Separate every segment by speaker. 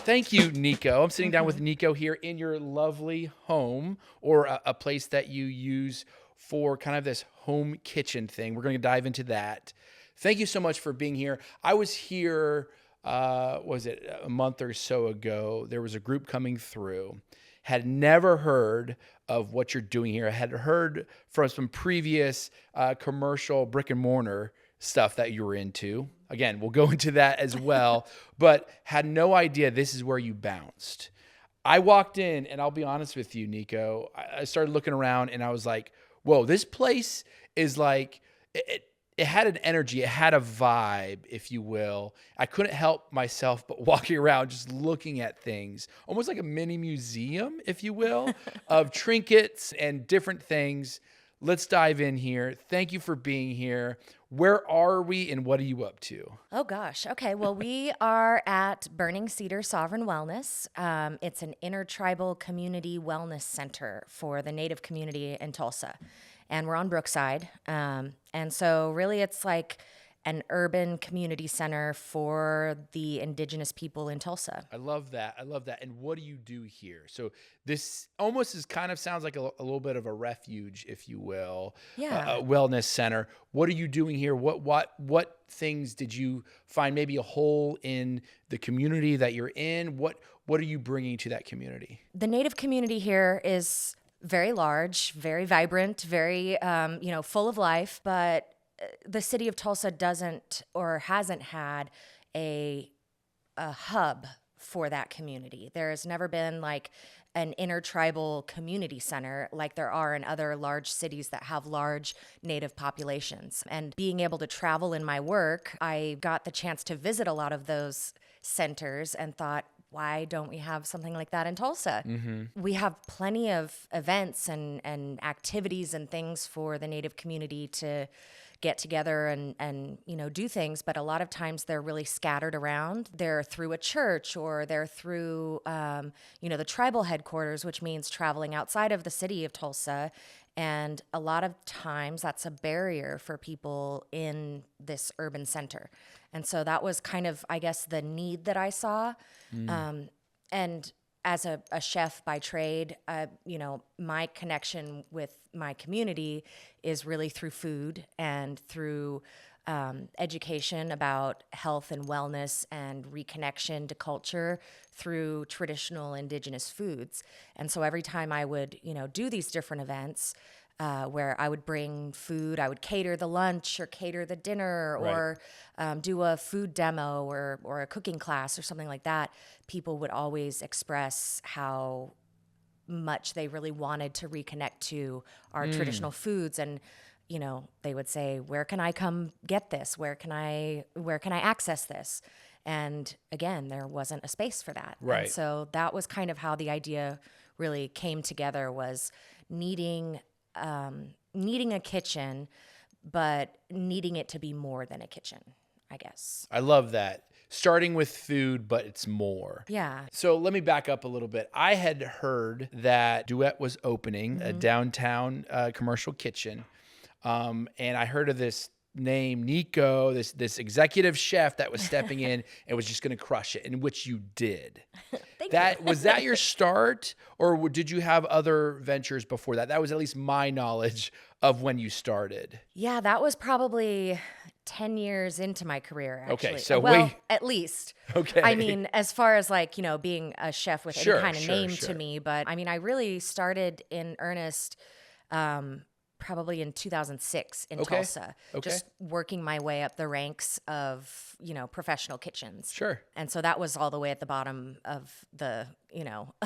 Speaker 1: Thank you, Nico. I'm sitting down with Nico here in your lovely home, or a place that you use for kind of this home kitchen thing. We're going to dive into that. Thank you so much for being here. I was here, was it a month or so ago? There was a group coming through. Had never heard of what you're doing here. I had heard from some previous commercial brick and mortar stuff that you were into. Again, we'll go into that as well, but had no idea this is where you bounced. I walked in, and I'll be honest with you, Nico, I started looking around and I was like, whoa, this place is like, it had an energy, it had a vibe, if you will. I couldn't help myself but walking around just looking at things, almost like a mini museum, if you will, of trinkets and different things. Let's dive in here. Thank you for being here. Where are we and what are you up to?
Speaker 2: Oh, gosh. Okay. Well, we are at Burning Cedar Sovereign Wellness. It's an intertribal community wellness center for the Native community in Tulsa. And we're on Brookside. And so really it's like an urban community center for the indigenous people in Tulsa.
Speaker 1: I love that. I love that. And what do you do here? So this almost sounds like a little bit of a refuge, if you will.
Speaker 2: Yeah.
Speaker 1: A wellness center. What are you doing here? What things did you find maybe a hole in the community that you're in? What are you bringing to that community?
Speaker 2: The Native community here is very large, very vibrant, very full of life, but the city of Tulsa doesn't or hasn't had a hub for that community. There has never been like an intertribal community center like there are in other large cities that have large Native populations. And being able to travel in my work, I got the chance to visit a lot of those centers and thought, why don't we have something like that in Tulsa? Mm-hmm. We have plenty of events and activities and things for the Native community to get together and do things, but a lot of times they're really scattered around. They're through a church or they're through the tribal headquarters, which means traveling outside of the city of Tulsa. And a lot of times that's a barrier for people in this urban center. And so that was kind of, I guess, the need that I saw. And as a chef by trade, my connection with my community is really through food and through education about health and wellness and reconnection to culture through traditional indigenous foods. And so every time I would, do these different events, where I would bring food, I would cater the lunch or cater the dinner or do a food demo or a cooking class or something like that. People would always express how much they really wanted to reconnect to our traditional foods. And, they would say, where can I come get this? Where can I access this? And again, there wasn't a space for that.
Speaker 1: Right.
Speaker 2: And so that was kind of how the idea really came together, was needing a kitchen, but needing it to be more than a kitchen, I guess.
Speaker 1: I love that. Starting with food, but it's more.
Speaker 2: Yeah.
Speaker 1: So let me back up a little bit. I had heard that Duet was opening a downtown commercial kitchen. And I heard of this name, Nico, this executive chef that was stepping in and was just going to crush it, in which you did.
Speaker 2: Thank you.
Speaker 1: Was that your start, or did you have other ventures before that? That was at least my knowledge of when you started.
Speaker 2: Yeah, that was probably 10 years into my career, actually.
Speaker 1: Okay, so
Speaker 2: at least.
Speaker 1: Okay.
Speaker 2: I mean, as far as being a chef with any kind of name
Speaker 1: sure.
Speaker 2: to me, but I mean, I really started in earnest probably in 2006 in Tulsa, just working my way up the ranks of, professional kitchens.
Speaker 1: Sure.
Speaker 2: And so that was all the way at the bottom of the,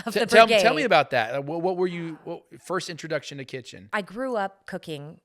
Speaker 2: of the brigade.
Speaker 1: Tell me about that. What were you, first introduction to kitchen?
Speaker 2: I grew up cooking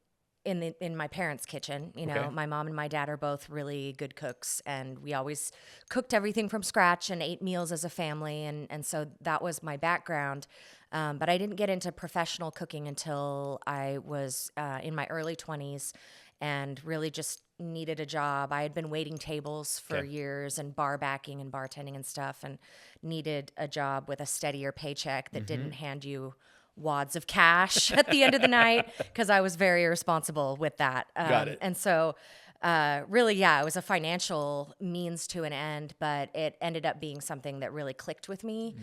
Speaker 2: in my parents' kitchen. My mom and my dad are both really good cooks, and we always cooked everything from scratch and ate meals as a family. And so that was my background. But I didn't get into professional cooking until I was in my early 20s and really just needed a job. I had been waiting tables for years and bar backing and bartending and stuff, and needed a job with a steadier paycheck that didn't hand you wads of cash at the end of the night, because I was very irresponsible with that.
Speaker 1: Got it.
Speaker 2: And so really, yeah, it was a financial means to an end, but it ended up being something that really clicked with me,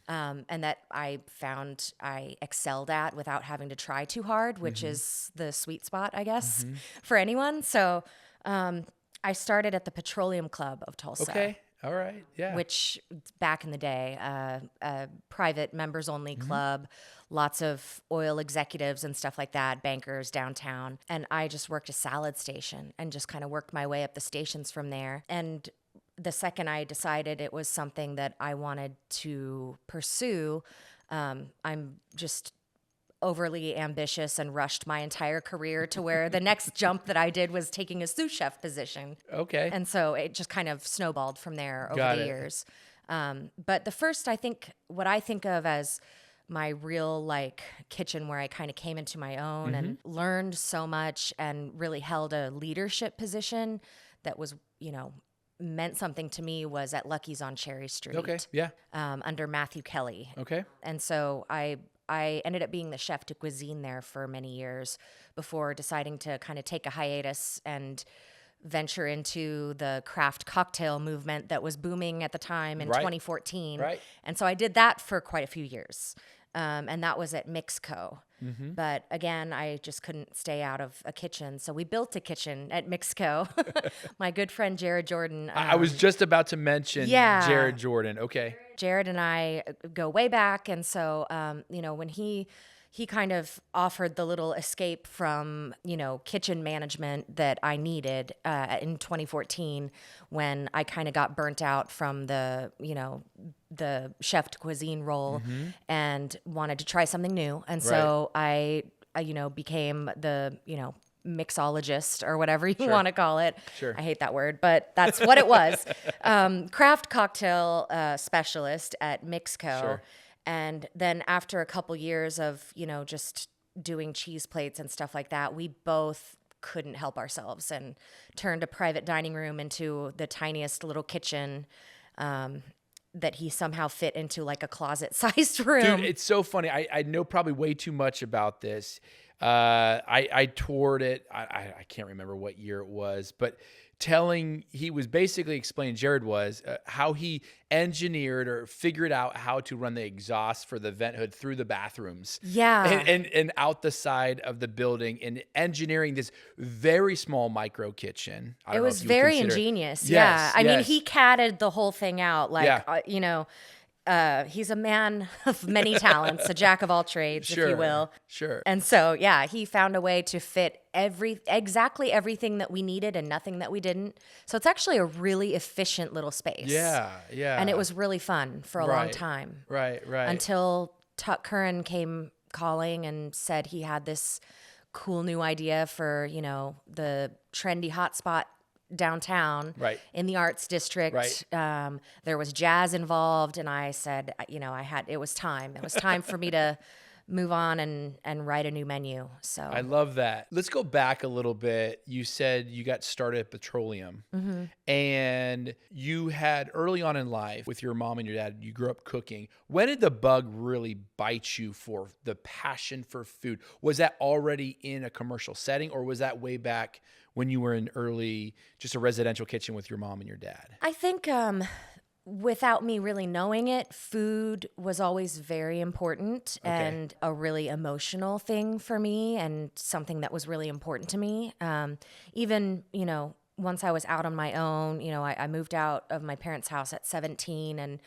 Speaker 2: and that I found I excelled at without having to try too hard, which is the sweet spot, I guess, for anyone. So I started at the Petroleum Club of Tulsa.
Speaker 1: Okay. All right. Yeah.
Speaker 2: Which back in the day, a private members only club, lots of oil executives and stuff like that, bankers downtown. And I just worked a salad station and just kind of worked my way up the stations from there. And the second I decided it was something that I wanted to pursue, I'm just overly ambitious and rushed my entire career to where the next jump that I did was taking a sous chef position.
Speaker 1: Okay.
Speaker 2: And so it just kind of snowballed from there over
Speaker 1: Got
Speaker 2: the
Speaker 1: it.
Speaker 2: years. But the first, what I think of as my real like kitchen where I kind of came into my own and learned so much and really held a leadership position that was, meant something to me was at Lucky's on Cherry Street.
Speaker 1: Okay. Yeah.
Speaker 2: Under Matthew Kelly.
Speaker 1: Okay.
Speaker 2: And so I ended up being the chef de cuisine there for many years before deciding to kind of take a hiatus and venture into the craft cocktail movement that was booming at the time in
Speaker 1: Right.
Speaker 2: 2014.
Speaker 1: Right.
Speaker 2: And so I did that for quite a few years. And that was at Mixco. But again, I just couldn't stay out of a kitchen. So we built a kitchen at Mixco. My good friend Jared Jordan.
Speaker 1: I was just about to mention
Speaker 2: Yeah.
Speaker 1: Jared Jordan. Okay.
Speaker 2: Jared and I go way back, and so when he kind of offered the little escape from kitchen management that I needed in 2014 when I kind of got burnt out from the chef de cuisine role and wanted to try something new, and so I became the mixologist or whatever you want to call it.
Speaker 1: Sure.
Speaker 2: I hate that word, but that's what it was. Craft cocktail specialist at Mixco.
Speaker 1: Sure.
Speaker 2: And then after a couple years of, just doing cheese plates and stuff like that, we both couldn't help ourselves and turned a private dining room into the tiniest little kitchen that he somehow fit into like a closet-sized room.
Speaker 1: Dude, it's so funny. I know probably way too much about this. I toured it. I can't remember what year it was, but he was basically explaining, Jared was, how he engineered or figured out how to run the exhaust for the vent hood through the bathrooms.
Speaker 2: Yeah.
Speaker 1: And out the side of the building and engineering this very small micro kitchen. I
Speaker 2: It
Speaker 1: don't know
Speaker 2: was
Speaker 1: if you would
Speaker 2: very
Speaker 1: consider-
Speaker 2: ingenious.
Speaker 1: Yes,
Speaker 2: Yeah. I mean,
Speaker 1: yes.
Speaker 2: he catted the whole thing out. Like, he's a man of many talents, a jack of all trades, if you will.
Speaker 1: Sure.
Speaker 2: And so, yeah, he found a way to fit exactly everything that we needed and nothing that we didn't. So it's actually a really efficient little space.
Speaker 1: Yeah.
Speaker 2: And it was really fun for a long
Speaker 1: Right.
Speaker 2: time.
Speaker 1: Right.
Speaker 2: Until Tuck Curran came calling and said he had this cool new idea for, the trendy hotspot downtown
Speaker 1: Right.
Speaker 2: in the arts district.
Speaker 1: Right.
Speaker 2: There was jazz involved, and I said, it was time. It was time for me to move on and write a new menu. So
Speaker 1: I love that. Let's go back a little bit. You said you got started at Petroleum, and you had early on in life with your mom and your dad, you grew up cooking. When did the bug really bite you for the passion for food? Was that already in a commercial setting, or was that way back when you were in just a residential kitchen with your mom and your dad?
Speaker 2: I think without me really knowing it, food was always very important and a really emotional thing for me and something that was really important to me. Even, once I was out on my own, I moved out of my parents' house at 17 and,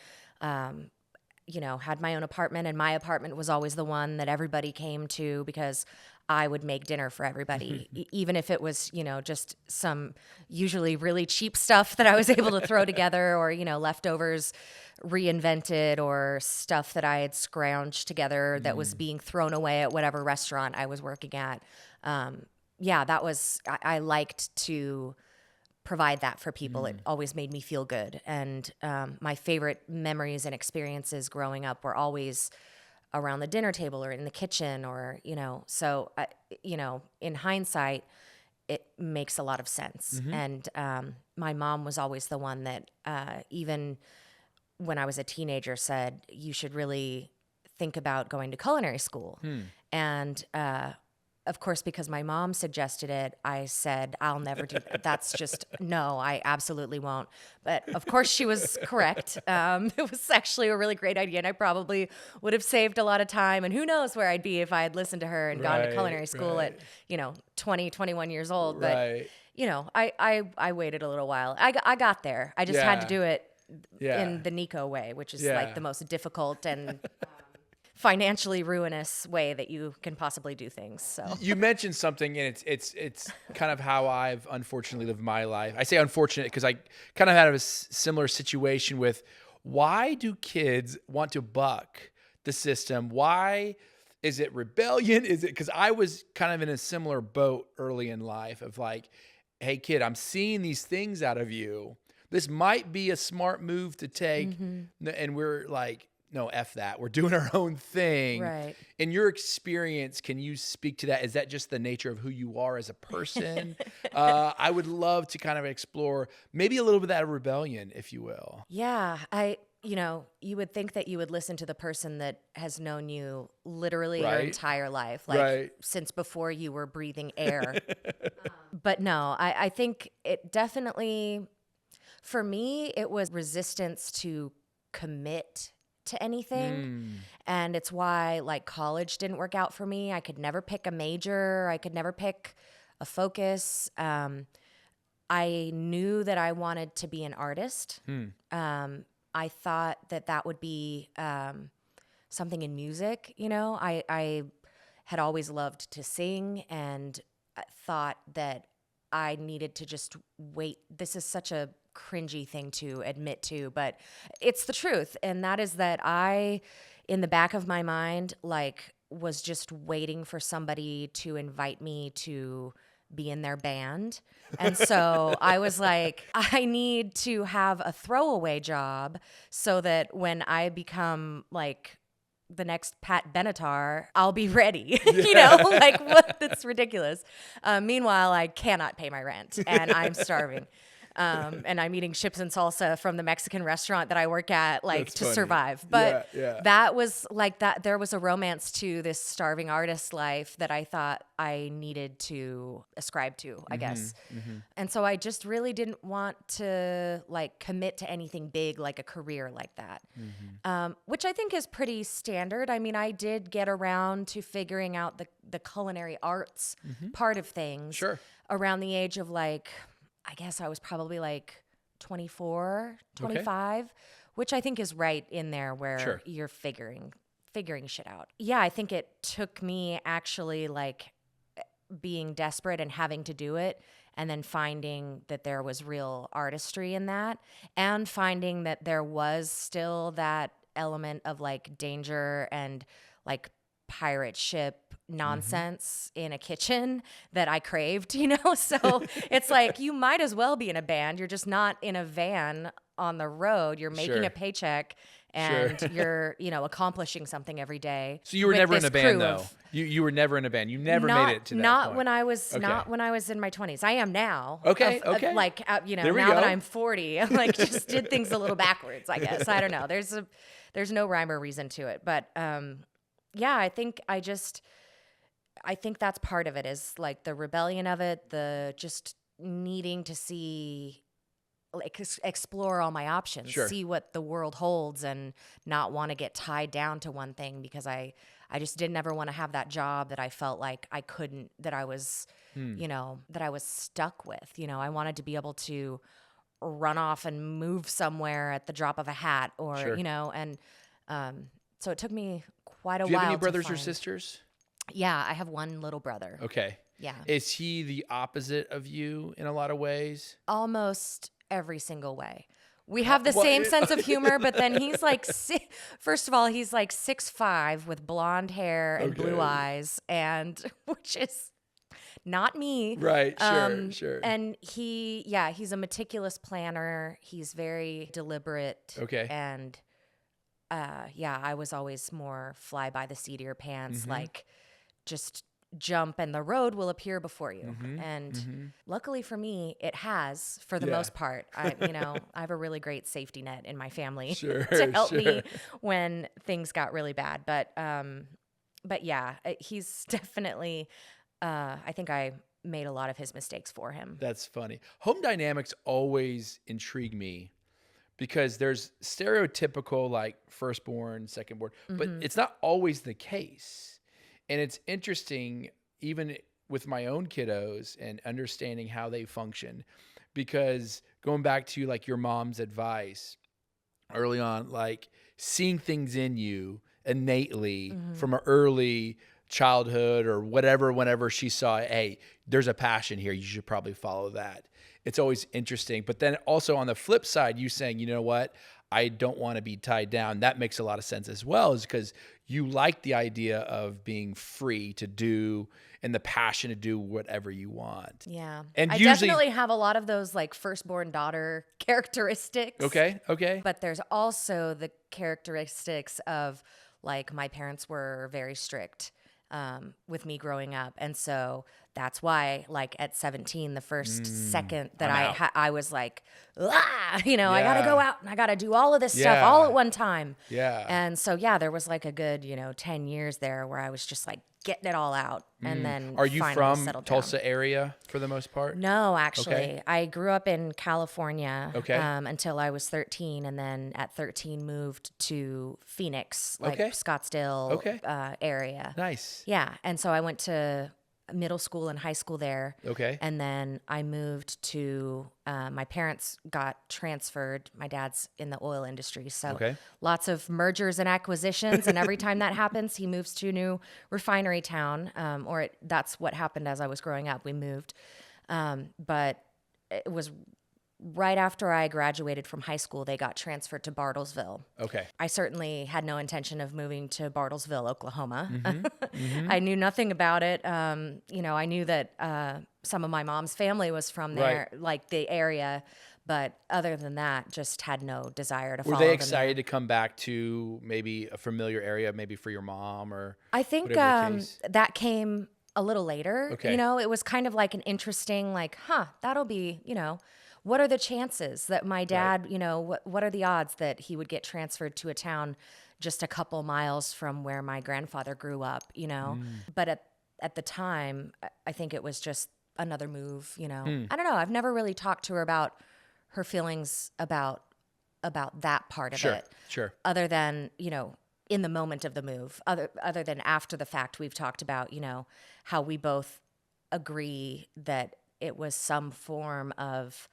Speaker 2: had my own apartment, and my apartment was always the one that everybody came to because I would make dinner for everybody, even if it was, just some usually really cheap stuff that I was able to throw together, or, leftovers reinvented, or stuff that I had scrounged together that was being thrown away at whatever restaurant I was working at. I liked to provide that for people. It always made me feel good. And my favorite memories and experiences growing up were always around the dinner table or in the kitchen, or, so, in hindsight, it makes a lot of sense. And my mom was always the one that even when I was a teenager said, you should really think about going to culinary school. And of course, because my mom suggested it, I said, I'll never do that. That's just, no, I absolutely won't. But of course, she was correct. It was actually a really great idea, and I probably would have saved a lot of time. And who knows where I'd be if I had listened to her and gone to culinary school at, 20, 21 years old. But,
Speaker 1: Right.
Speaker 2: I waited a little while. I got there. I just had to do it in the Nico way, which is like the most difficult and financially ruinous way that you can possibly do things. So
Speaker 1: You mentioned something, and it's kind of how I've unfortunately lived my life. I say unfortunate because I kind of had a similar situation with, why do kids want to buck the system? Why is it rebellion? Is it because I was kind of in a similar boat early in life of like, hey kid, I'm seeing these things out of you. This might be a smart move to take. And we're like, no, F that. We're doing our own thing.
Speaker 2: Right.
Speaker 1: In your experience, can you speak to that? Is that just the nature of who you are as a person? I would love to kind of explore maybe a little bit of that rebellion, if you will.
Speaker 2: yeah, you would think that you would listen to the person that has known you literally your
Speaker 1: Right.
Speaker 2: entire life, like since before you were breathing air. But no, I think it definitely, for me, it was resistance to commit to anything. And it's why like college didn't work out for me. I could never pick a major. I could never pick a focus. I knew that I wanted to be an artist. I thought that would be something in music. I had always loved to sing, and I thought that I needed to just wait. This is such a cringy thing to admit to, but it's the truth. And that is that I, in the back of my mind, like was just waiting for somebody to invite me to be in their band. And so I was like, I need to have a throwaway job so that when I become like the next Pat Benatar, I'll be ready. Like what? That's ridiculous. Meanwhile, I cannot pay my rent and I'm starving. And I'm eating chips and salsa from the Mexican restaurant that I work at, like
Speaker 1: That's
Speaker 2: to
Speaker 1: funny.
Speaker 2: survive. But
Speaker 1: Yeah.
Speaker 2: that was like that. There was a romance to this starving artist life that I thought I needed to ascribe to, I guess. And so I just really didn't want to like commit to anything big, like a career like that, which I think is pretty standard. I mean, I did get around to figuring out the culinary arts part of things around the age of like, I guess I was probably like 24, 25, which I think is right in there where you're figuring shit out. Yeah, I think it took me actually like being desperate and having to do it, and then finding that there was real artistry in that, and finding that there was still that element of like danger and like pirate ship nonsense in a kitchen that I craved, So it's like, you might as well be in a band. You're just not in a van on the road. You're making a paycheck and you're, accomplishing something every day.
Speaker 1: So you were
Speaker 2: with
Speaker 1: never in
Speaker 2: this
Speaker 1: a band
Speaker 2: crew
Speaker 1: though.
Speaker 2: of-
Speaker 1: You were never in a band. You never made it to that
Speaker 2: not
Speaker 1: point.
Speaker 2: when I was not when I was in my 20s. I am now.
Speaker 1: Okay.
Speaker 2: Like
Speaker 1: There we
Speaker 2: now that
Speaker 1: go.
Speaker 2: I'm 40, I like just did things a little backwards, I guess. I don't know. There's no rhyme or reason to it, but yeah, I think that's part of it, is like the rebellion of it, the just needing to see, like explore all my options, see what the world holds, and not want to get tied down to one thing, because I just didn't ever want to have that job that I felt like I couldn't, that I was, that I was stuck with. I wanted to be able to run off and move somewhere at the drop of a hat, or, and so it took me quite a while.
Speaker 1: Do you have any
Speaker 2: to
Speaker 1: brothers or
Speaker 2: find-
Speaker 1: sisters?
Speaker 2: Yeah, I have one little brother.
Speaker 1: Okay.
Speaker 2: Yeah.
Speaker 1: Is he the opposite of you in a lot of ways?
Speaker 2: Almost every single way. We have the same sense of humor, but then he's like, first of all, he's like 6'5" with blonde hair and blue eyes, and which is not me.
Speaker 1: Right. Sure.
Speaker 2: And he's a meticulous planner. He's very deliberate.
Speaker 1: Okay.
Speaker 2: And I was always more fly by the seat of your pants, like just jump and the road will appear before you. And luckily for me, it has, for the most part. I have a really great safety net in my family to help me when things got really bad. But yeah, he's definitely I think I made a lot of his mistakes for him.
Speaker 1: That's funny. Home dynamics always intrigue me because there's stereotypical like firstborn, secondborn, but it's not always the case. And it's interesting, even with my own kiddos and understanding how they function, because going back to like your mom's advice early on, like seeing things in you innately from an early childhood or whatever, whenever she saw, hey, there's a passion here, you should probably follow that. It's always interesting. But then also on the flip side, you saying, you know what, I don't want to be tied down. That makes a lot of sense as well, is because you like the idea of being free to do and the passion to do whatever you want.
Speaker 2: Yeah.
Speaker 1: And
Speaker 2: I
Speaker 1: usually,
Speaker 2: definitely have a lot of those like firstborn daughter characteristics.
Speaker 1: Okay.
Speaker 2: But there's also the characteristics of like my parents were very strict with me growing up. And so that's why like at 17, the first second that I was like, I got to go out and I got to do all of this stuff all at one time.
Speaker 1: Yeah.
Speaker 2: And so, yeah, there was like a good, 10 years there where I was just like getting it all out. And then
Speaker 1: Are you
Speaker 2: finally
Speaker 1: from
Speaker 2: settled
Speaker 1: Tulsa
Speaker 2: down.
Speaker 1: area for the most part?
Speaker 2: No, actually.
Speaker 1: Okay.
Speaker 2: I grew up in California
Speaker 1: Okay.
Speaker 2: Until I was 13. And then at 13 moved to Phoenix, like
Speaker 1: Okay.
Speaker 2: Scottsdale
Speaker 1: Okay.
Speaker 2: Area.
Speaker 1: Nice.
Speaker 2: Yeah. And so I went to middle school and high school there.
Speaker 1: Okay.
Speaker 2: And then I moved to, my parents got transferred. My dad's in the oil industry. So lots of mergers and acquisitions. And every time that happens, he moves to a new refinery town. That's what happened as I was growing up. We moved. But it was right after I graduated from high school, they got transferred to Bartlesville.
Speaker 1: Okay.
Speaker 2: I certainly had no intention of moving to Bartlesville, Oklahoma.
Speaker 1: Mm-hmm.
Speaker 2: I knew nothing about it. I knew that some of my mom's family was from there, like the area. But other than that, just had no desire to follow
Speaker 1: Were they
Speaker 2: them
Speaker 1: excited
Speaker 2: there.
Speaker 1: to come back to maybe a familiar area, maybe for your mom or
Speaker 2: I think
Speaker 1: whatever the case?
Speaker 2: that came a little later.
Speaker 1: Okay.
Speaker 2: It was kind of like an interesting, like, that'll be, what are the chances that my dad, what are the odds that he would get transferred to a town just a couple miles from where my grandfather grew up, But at the time, I think it was just another move, I don't know. I've never really talked to her about her feelings about that part of it.
Speaker 1: Sure.
Speaker 2: Other than, in the moment of the move, other than after the fact, we've talked about, how we both agree that it was some form of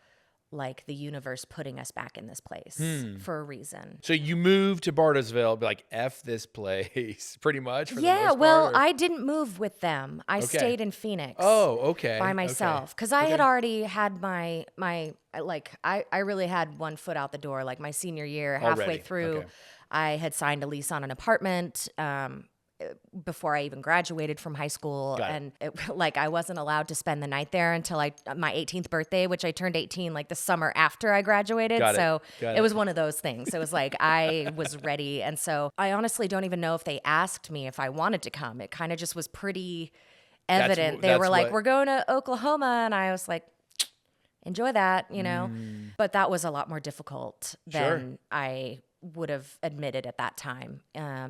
Speaker 2: like the universe putting us back in this place for a reason.
Speaker 1: So you moved to Bartlesville, be like, F this place, pretty much, for the
Speaker 2: Yeah,
Speaker 1: most
Speaker 2: well,
Speaker 1: part, or-
Speaker 2: I didn't move with them. I stayed in Phoenix.
Speaker 1: Oh, okay.
Speaker 2: By myself. Because I had already had my I really had one foot out the door. Like my senior year, halfway
Speaker 1: Already.
Speaker 2: through,
Speaker 1: Okay.
Speaker 2: I had signed a lease on an apartment before I even graduated from high school.
Speaker 1: Got it.
Speaker 2: And I wasn't allowed to spend the night there until my 18th birthday, which I turned 18 like the summer after I graduated.
Speaker 1: Got it.
Speaker 2: So
Speaker 1: Got
Speaker 2: it
Speaker 1: it.
Speaker 2: was one of those things. It was like I was ready. And so I honestly don't even know if they asked me if I wanted to come. It kind of just was pretty evident. They were like,
Speaker 1: what-
Speaker 2: we're going to Oklahoma. And I was like, enjoy that, But that was a lot more difficult than I would have admitted at that time.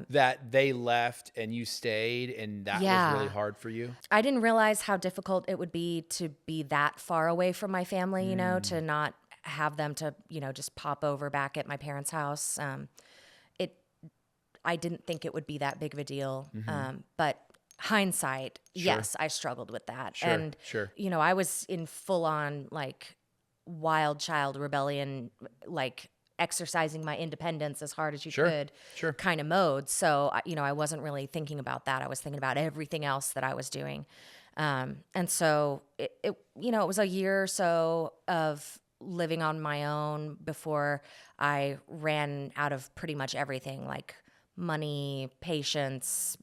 Speaker 1: That they left and you stayed, and that was really hard for you?
Speaker 2: I didn't realize how difficult it would be to be that far away from my family, to not have them to, just pop over back at my parents' house. I didn't think it would be that big of a deal. But hindsight, yes, I struggled with that. And,
Speaker 1: Sure.
Speaker 2: I was in full on like wild child rebellion, like exercising my independence as hard as you could kind of mode. So, I wasn't really thinking about that. I was thinking about everything else that I was doing. And so it was a year or so of living on my own before I ran out of pretty much everything, like money, patience,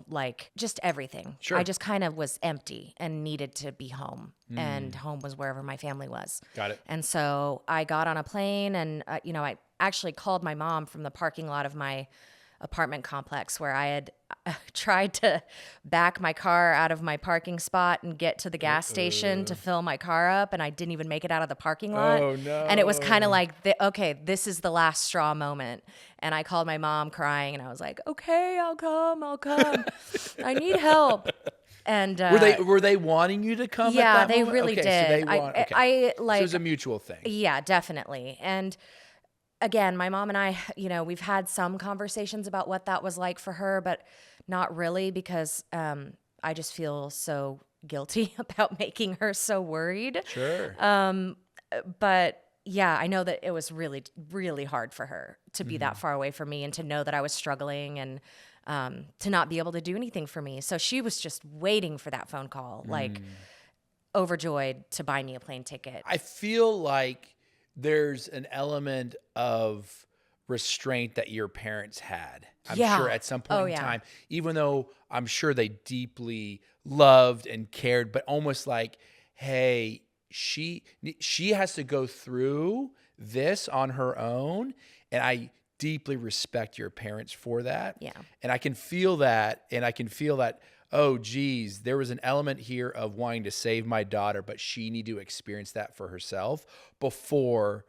Speaker 2: like just everything.
Speaker 1: Sure.
Speaker 2: I just kind of was empty and needed to be home. And home was wherever my family was.
Speaker 1: Got it.
Speaker 2: And so I got on a plane and, I actually called my mom from the parking lot of my apartment complex where I had tried to back my car out of my parking spot and get to the gas station to fill my car up. And I didn't even make it out of the parking lot.
Speaker 1: Oh, no.
Speaker 2: And it was kind of like, okay, this is the last straw moment. And I called my mom crying and I was like, okay, I'll come. I need help. And
Speaker 1: Were they wanting you to come?
Speaker 2: yeah,
Speaker 1: at that
Speaker 2: they
Speaker 1: moment?
Speaker 2: really
Speaker 1: Okay,
Speaker 2: did.
Speaker 1: So they want. Okay,
Speaker 2: I
Speaker 1: so it
Speaker 2: like
Speaker 1: was a mutual thing.
Speaker 2: yeah, definitely. And again, my mom and I, we've had some conversations about what that was like for her, but not really because I just feel so guilty about making her so worried.
Speaker 1: Sure.
Speaker 2: But yeah, I know that it was really, really hard for her to be that far away from me and to know that I was struggling and to not be able to do anything for me. So she was just waiting for that phone call, like overjoyed to buy me a plane ticket.
Speaker 1: I feel like there's an element of restraint that your parents had. I'm
Speaker 2: Yeah.
Speaker 1: sure at some point
Speaker 2: Oh,
Speaker 1: in
Speaker 2: yeah.
Speaker 1: time, even though I'm sure they deeply loved and cared, but almost like, hey, she has to go through this on her own, and I deeply respect your parents for that.
Speaker 2: Yeah.
Speaker 1: And I can feel that, oh geez, there was an element here of wanting to save my daughter, but she need to experience that for herself before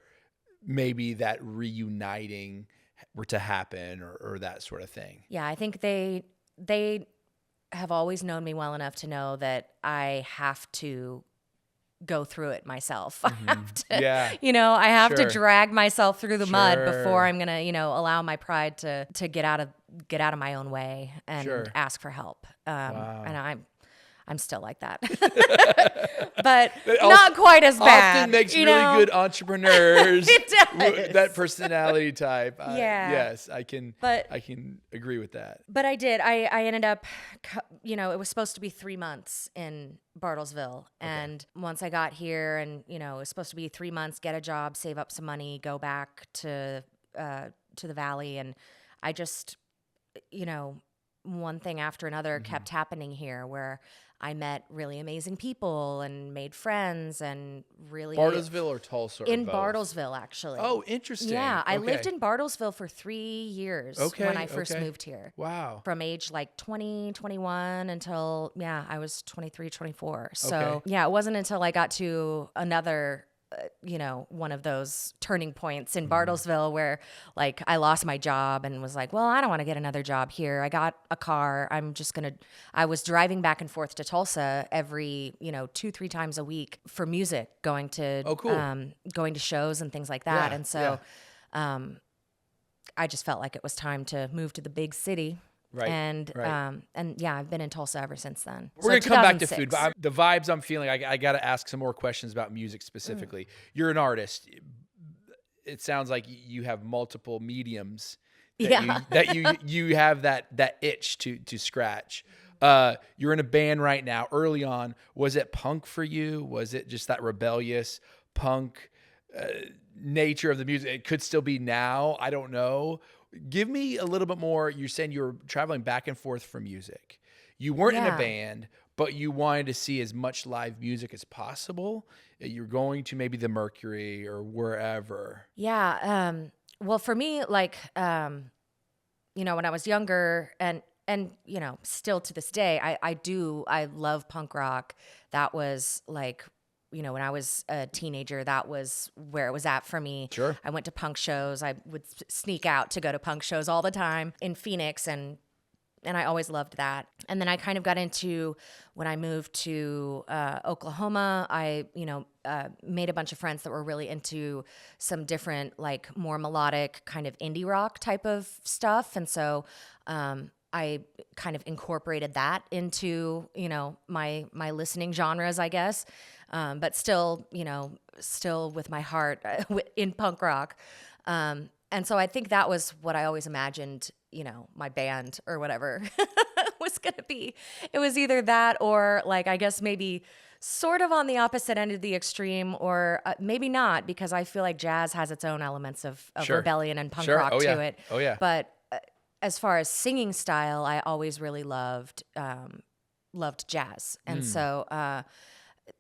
Speaker 1: maybe that reuniting were to happen or that sort of thing.
Speaker 2: Yeah, I think they have always known me well enough to know that I have to go through it myself. I have to,
Speaker 1: Yeah.
Speaker 2: I have
Speaker 1: Sure.
Speaker 2: to drag myself through the mud
Speaker 1: Sure.
Speaker 2: before I'm gonna, allow my pride to get out of my own way and
Speaker 1: Sure.
Speaker 2: ask for help.
Speaker 1: Wow.
Speaker 2: And I'm still like that, but
Speaker 1: It
Speaker 2: not quite as bad.
Speaker 1: Often makes
Speaker 2: you
Speaker 1: really
Speaker 2: know?
Speaker 1: good entrepreneurs.
Speaker 2: It does.
Speaker 1: That personality type.
Speaker 2: Yeah.
Speaker 1: Yes, I can
Speaker 2: But-
Speaker 1: agree with that.
Speaker 2: But I did. I ended up, it was supposed to be 3 months in Bartlesville. And once I got here and, it was supposed to be 3 months, get a job, save up some money, go back to the Valley. And I just, one thing after another kept happening here where I met really amazing people and made friends and really
Speaker 1: Bartlesville or Tulsa?
Speaker 2: in
Speaker 1: both?
Speaker 2: Bartlesville, actually.
Speaker 1: Oh, interesting.
Speaker 2: Yeah, I
Speaker 1: Okay.
Speaker 2: lived in Bartlesville for 3 years when I first moved here.
Speaker 1: Wow.
Speaker 2: From age like 20, 21 until, I was 23, 24. So,
Speaker 1: Okay.
Speaker 2: yeah, it wasn't until I got to another, one of those turning points in Bartlesville where like I lost my job and was like, well, I don't want to get another job here. I got a car. I was driving back and forth to Tulsa every, 2-3 times a week for music, going to,
Speaker 1: Oh, cool.
Speaker 2: going to shows and things like that.
Speaker 1: Yeah,
Speaker 2: And so, I just felt like it was time to move to the big city.
Speaker 1: Right,
Speaker 2: And
Speaker 1: right.
Speaker 2: Yeah, I've been in Tulsa ever since then.
Speaker 1: We're going to come back to
Speaker 2: 2006.
Speaker 1: food, but the vibes I'm feeling, I got to ask some more questions about music specifically. You're an artist. It sounds like you have multiple mediums that you have that itch to scratch. You're in a band right now. Early on, was it punk for you? Was it just that rebellious punk nature of the music? It could still be now. I don't know. Give me a little bit more. You're saying you were traveling back and forth for music. You weren't in a
Speaker 2: Yeah.
Speaker 1: band, but you wanted to see as much live music as possible. You're going to maybe the Mercury or wherever.
Speaker 2: Yeah. Well, for me, like, when I was younger and, still to this day, I love punk rock. That was like, when I was a teenager, that was where it was at for me.
Speaker 1: Sure.
Speaker 2: I went to punk shows. I would sneak out to go to punk shows all the time in Phoenix, and I always loved that. And then I kind of got into, when I moved to Oklahoma, I, made a bunch of friends that were really into some different, like more melodic kind of indie rock type of stuff. And so I kind of incorporated that into, my listening genres, I guess. But still, still with my heart in punk rock. And so I think that was what I always imagined, my band or whatever was going to be. It was either that or like, I guess maybe sort of on the opposite end of the extreme, or maybe not, because I feel like jazz has its own elements of
Speaker 1: Sure.
Speaker 2: rebellion and punk
Speaker 1: Sure.
Speaker 2: rock
Speaker 1: Oh,
Speaker 2: to
Speaker 1: yeah.
Speaker 2: it.
Speaker 1: Oh, yeah.
Speaker 2: But as far as singing style, I always really loved jazz. And so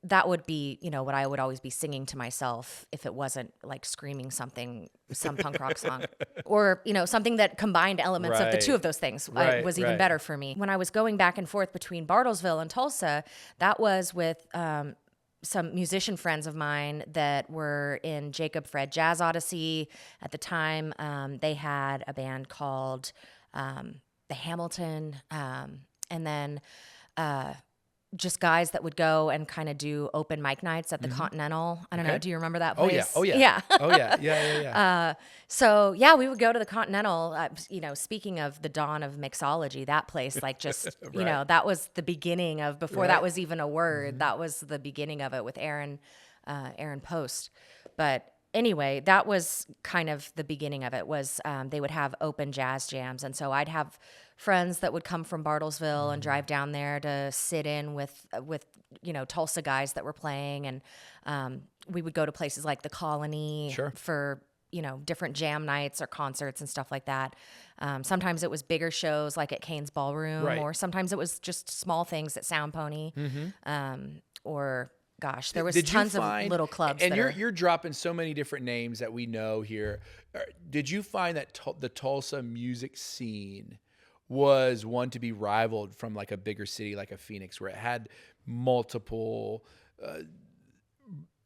Speaker 2: that would be, what I would always be singing to myself if it wasn't like screaming some punk rock song, or, something that combined elements of the two of those things was even better for me. When I was going back and forth between Bartlesville and Tulsa, that was with some musician friends of mine that were in Jacob Fred Jazz Odyssey. At the time, they had a band called The Hamilton, and then just guys that would go and kind of do open mic nights at the Continental. I don't know.
Speaker 1: Okay.
Speaker 2: Do you remember that
Speaker 1: Oh
Speaker 2: place?
Speaker 1: yeah. Oh yeah.
Speaker 2: Yeah.
Speaker 1: Oh yeah. Yeah.
Speaker 2: So yeah, we would go to the Continental. Speaking of the dawn of mixology, that place, like, just
Speaker 1: Right.
Speaker 2: that was the beginning of, before
Speaker 1: Right.
Speaker 2: that was even a word. That was the beginning of it with Aaron Post. But anyway, that was kind of the beginning of it. Was they would have open jazz jams, and so I'd have friends that would come from Bartlesville and drive down there to sit in with Tulsa guys that were playing, and we would go to places like the Colony
Speaker 1: Sure.
Speaker 2: for different jam nights or concerts and stuff like that. Sometimes it was bigger shows like at Kane's Ballroom,
Speaker 1: Right.
Speaker 2: or sometimes it was just small things at Sound Pony, or gosh, there was
Speaker 1: Did you
Speaker 2: tons
Speaker 1: find,
Speaker 2: of little clubs.
Speaker 1: and
Speaker 2: that
Speaker 1: you're dropping so many different names that we know here. Did you find that the Tulsa music scene was one to be rivaled from like a bigger city like a Phoenix, where it had multiple,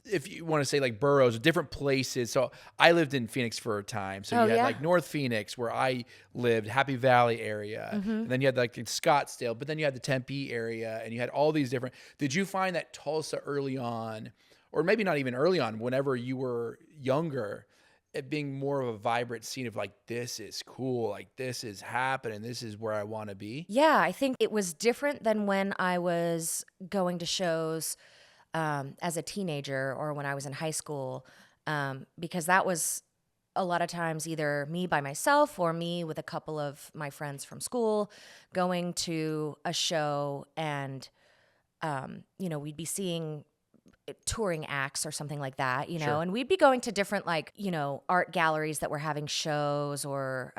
Speaker 1: if you want to say, like boroughs, different places? So I lived in Phoenix for a time. So
Speaker 2: Oh,
Speaker 1: you had
Speaker 2: yeah?
Speaker 1: like North Phoenix, where I lived, Happy Valley area. And then you had like Scottsdale, but then you had the Tempe area, and you had all these different. Did you find that Tulsa early on, or maybe not even early on, whenever you were younger, it being more of a vibrant scene of like, this is cool, like this is happening, this is where I want to be?
Speaker 2: Yeah, I think it was different than when I was going to shows as a teenager or when I was in high school, because that was a lot of times either me by myself or me with a couple of my friends from school going to a show, and we'd be seeing touring acts or something like that,
Speaker 1: Sure.
Speaker 2: and we'd be going to different, like, art galleries that were having shows, or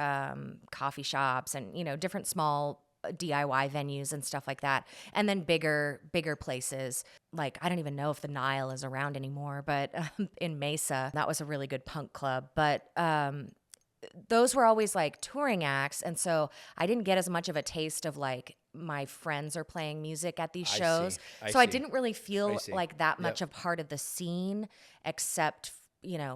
Speaker 2: coffee shops, and different small DIY venues and stuff like that. And then bigger places, like, I don't even know if the Nile is around anymore, but in Mesa, that was a really good punk club. But those were always like touring acts, and so I didn't get as much of a taste of like my friends are playing music at these shows.
Speaker 1: I
Speaker 2: So I
Speaker 1: see.
Speaker 2: didn't really feel
Speaker 1: see.
Speaker 2: like that much
Speaker 1: Yep.
Speaker 2: a part of the scene, except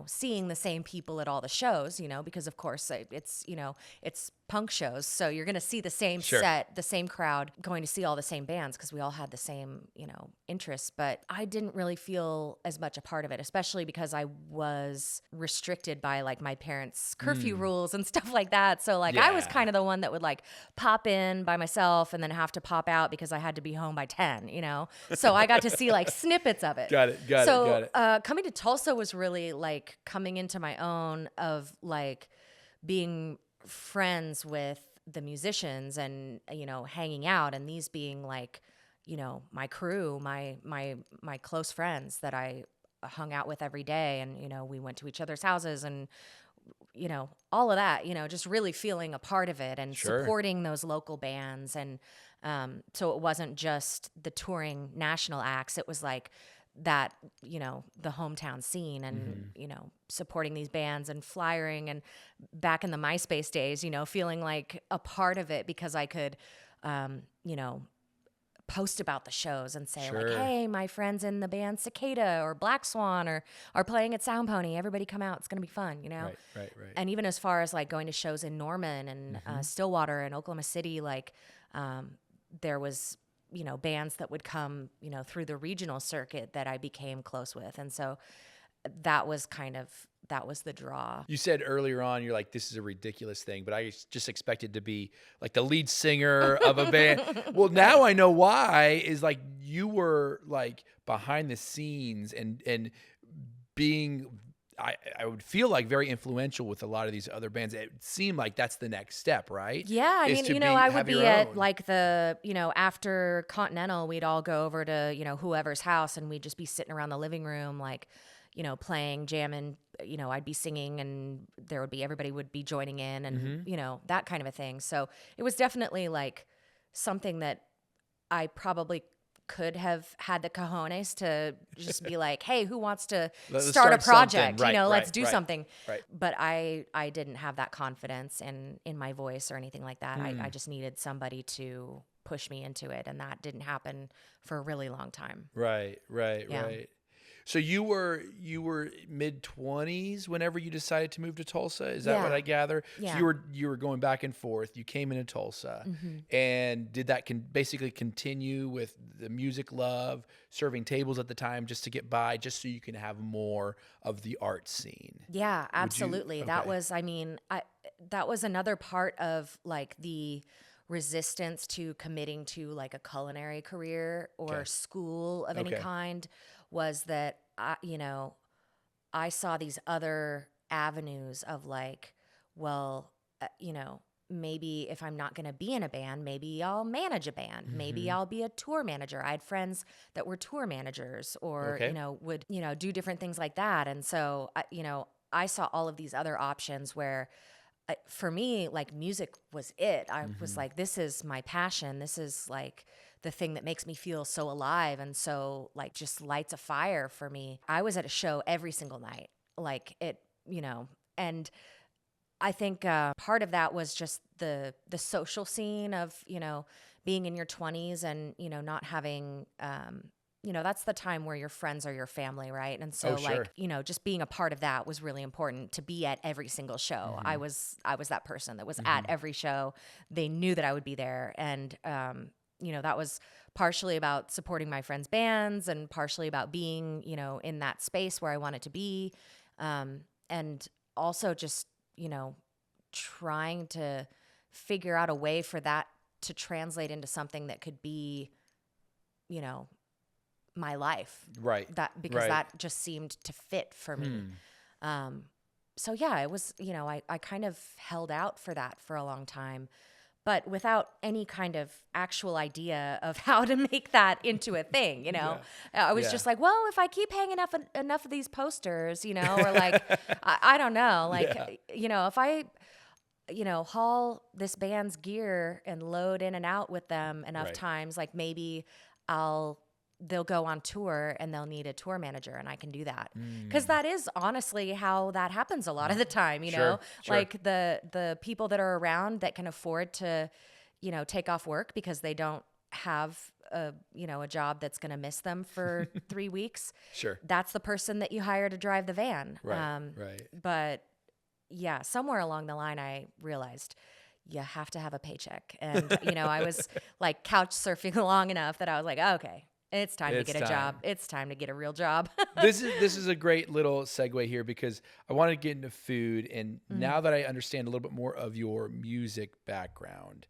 Speaker 2: seeing the same people at all the shows, because of course it's punk shows. So you're going to see the same
Speaker 1: Sure.
Speaker 2: set, the same crowd, going to see all the same bands because we all had the same, interests. But I didn't really feel as much a part of it, especially because I was restricted by like my parents' curfew rules and stuff like that. So like I was
Speaker 1: Yeah.
Speaker 2: kind of the one that would like pop in by myself and then have to pop out because I had to be home by 10, So I got to see like snippets of it.
Speaker 1: Got it.
Speaker 2: So coming to Tulsa was really like coming into my own of like being friends with the musicians and hanging out, and these being like my crew, my close friends that I hung out with every day, and we went to each other's houses, and all of that, just really feeling a part of it and
Speaker 1: Sure.
Speaker 2: supporting those local bands. And so it wasn't just the touring national acts, it was like that, the hometown scene, and supporting these bands and flyering, and back in the MySpace days, feeling like a part of it because I could post about the shows and say
Speaker 1: Sure.
Speaker 2: like, hey, my friends in the band Cicada or Black Swan are playing at Sound Pony, everybody come out, it's gonna be fun,
Speaker 1: Right.
Speaker 2: And even as far as like going to shows in Norman and Stillwater and Oklahoma City, like there was bands that would come through the regional circuit that I became close with, and so that was the draw.
Speaker 1: You said earlier on, you're like, this is a ridiculous thing, but I just expected to be like the lead singer of a band. Well, now I know why. Is like you were like behind the scenes and being, I would feel like very influential with a lot of these other bands. It seemed like that's the next step, right?
Speaker 2: Yeah, I
Speaker 1: Is
Speaker 2: mean,
Speaker 1: to
Speaker 2: I would
Speaker 1: have
Speaker 2: be
Speaker 1: your
Speaker 2: at
Speaker 1: own.
Speaker 2: like the, after Continental, we'd all go over to, whoever's house, and we'd just be sitting around the living room, like, playing, jamming, I'd be singing, and there would be, everybody would be joining in, and, that kind of a thing. So it was definitely like something that I probably could have had the cojones to just be like, hey, who wants to
Speaker 1: Let's
Speaker 2: start a
Speaker 1: start
Speaker 2: project?
Speaker 1: something. Right,
Speaker 2: Let's
Speaker 1: right,
Speaker 2: do
Speaker 1: right,
Speaker 2: something.
Speaker 1: right.
Speaker 2: But I didn't have that confidence in my voice or anything like that. I just needed somebody to push me into it, and that didn't happen for a really long time.
Speaker 1: Right.
Speaker 2: Yeah.
Speaker 1: So you were mid-20s whenever you decided to move to Tulsa? Is that what
Speaker 2: Yeah.
Speaker 1: I gather?
Speaker 2: Yeah.
Speaker 1: So you were going back and forth. You came into Tulsa, and did that basically continue with the music love, serving tables at the time just to get by, just so you can have more of the art scene?
Speaker 2: Yeah,
Speaker 1: Would you?
Speaker 2: absolutely. That
Speaker 1: Okay.
Speaker 2: was, I mean, that was another part of like the resistance to committing to like a culinary career or
Speaker 1: Okay.
Speaker 2: school of any
Speaker 1: Okay.
Speaker 2: kind was that I saw these other avenues of like, well, maybe if I'm not going to be in a band, maybe I'll manage a band. Maybe I'll be a tour manager. I had friends that were tour managers or,
Speaker 1: Okay.
Speaker 2: would, do different things like that. And so, I saw all of these other options where for me, like music was it. I was like, this is my passion. This is like the thing that makes me feel so alive and so like just lights a fire for me. I was at a show every single night, like it, and I think part of that was just the social scene of being in your 20s and not having that's the time where your friends are your family, right? And so
Speaker 1: Oh, sure.
Speaker 2: like just being a part of that was really important to be at every single show. I was that person that was at every show. They knew that I would be there, and that was partially about supporting my friends' bands and partially about being in that space where I wanted to be, and also just trying to figure out a way for that to translate into something that could be, my life.
Speaker 1: Right.
Speaker 2: Because
Speaker 1: Right.
Speaker 2: that just seemed to fit for me. So yeah, it was, I kind of held out for that for a long time, but without any kind of actual idea of how to make that into a thing, I was
Speaker 1: Yeah.
Speaker 2: just like, well, if I keep hanging enough of these posters, or like, I don't know, like, if I, haul this band's gear and load in and out with them enough
Speaker 1: Right.
Speaker 2: times, like maybe they'll go on tour and they'll need a tour manager and I can do that. Cause that is honestly how that happens a lot of the time,
Speaker 1: Sure.
Speaker 2: like the people that are around that can afford to, take off work because they don't have a job that's going to miss them for 3 weeks.
Speaker 1: Sure.
Speaker 2: That's the person that you hire to drive the van.
Speaker 1: Right. Right.
Speaker 2: But yeah, somewhere along the line, I realized you have to have a paycheck. And, I was like couch surfing long enough that I was like, okay, it's time to
Speaker 1: It's
Speaker 2: get a job.
Speaker 1: time.
Speaker 2: It's time to get a real job.
Speaker 1: This is a great little segue here because I want to get into food, and now that I understand a little bit more of your music background,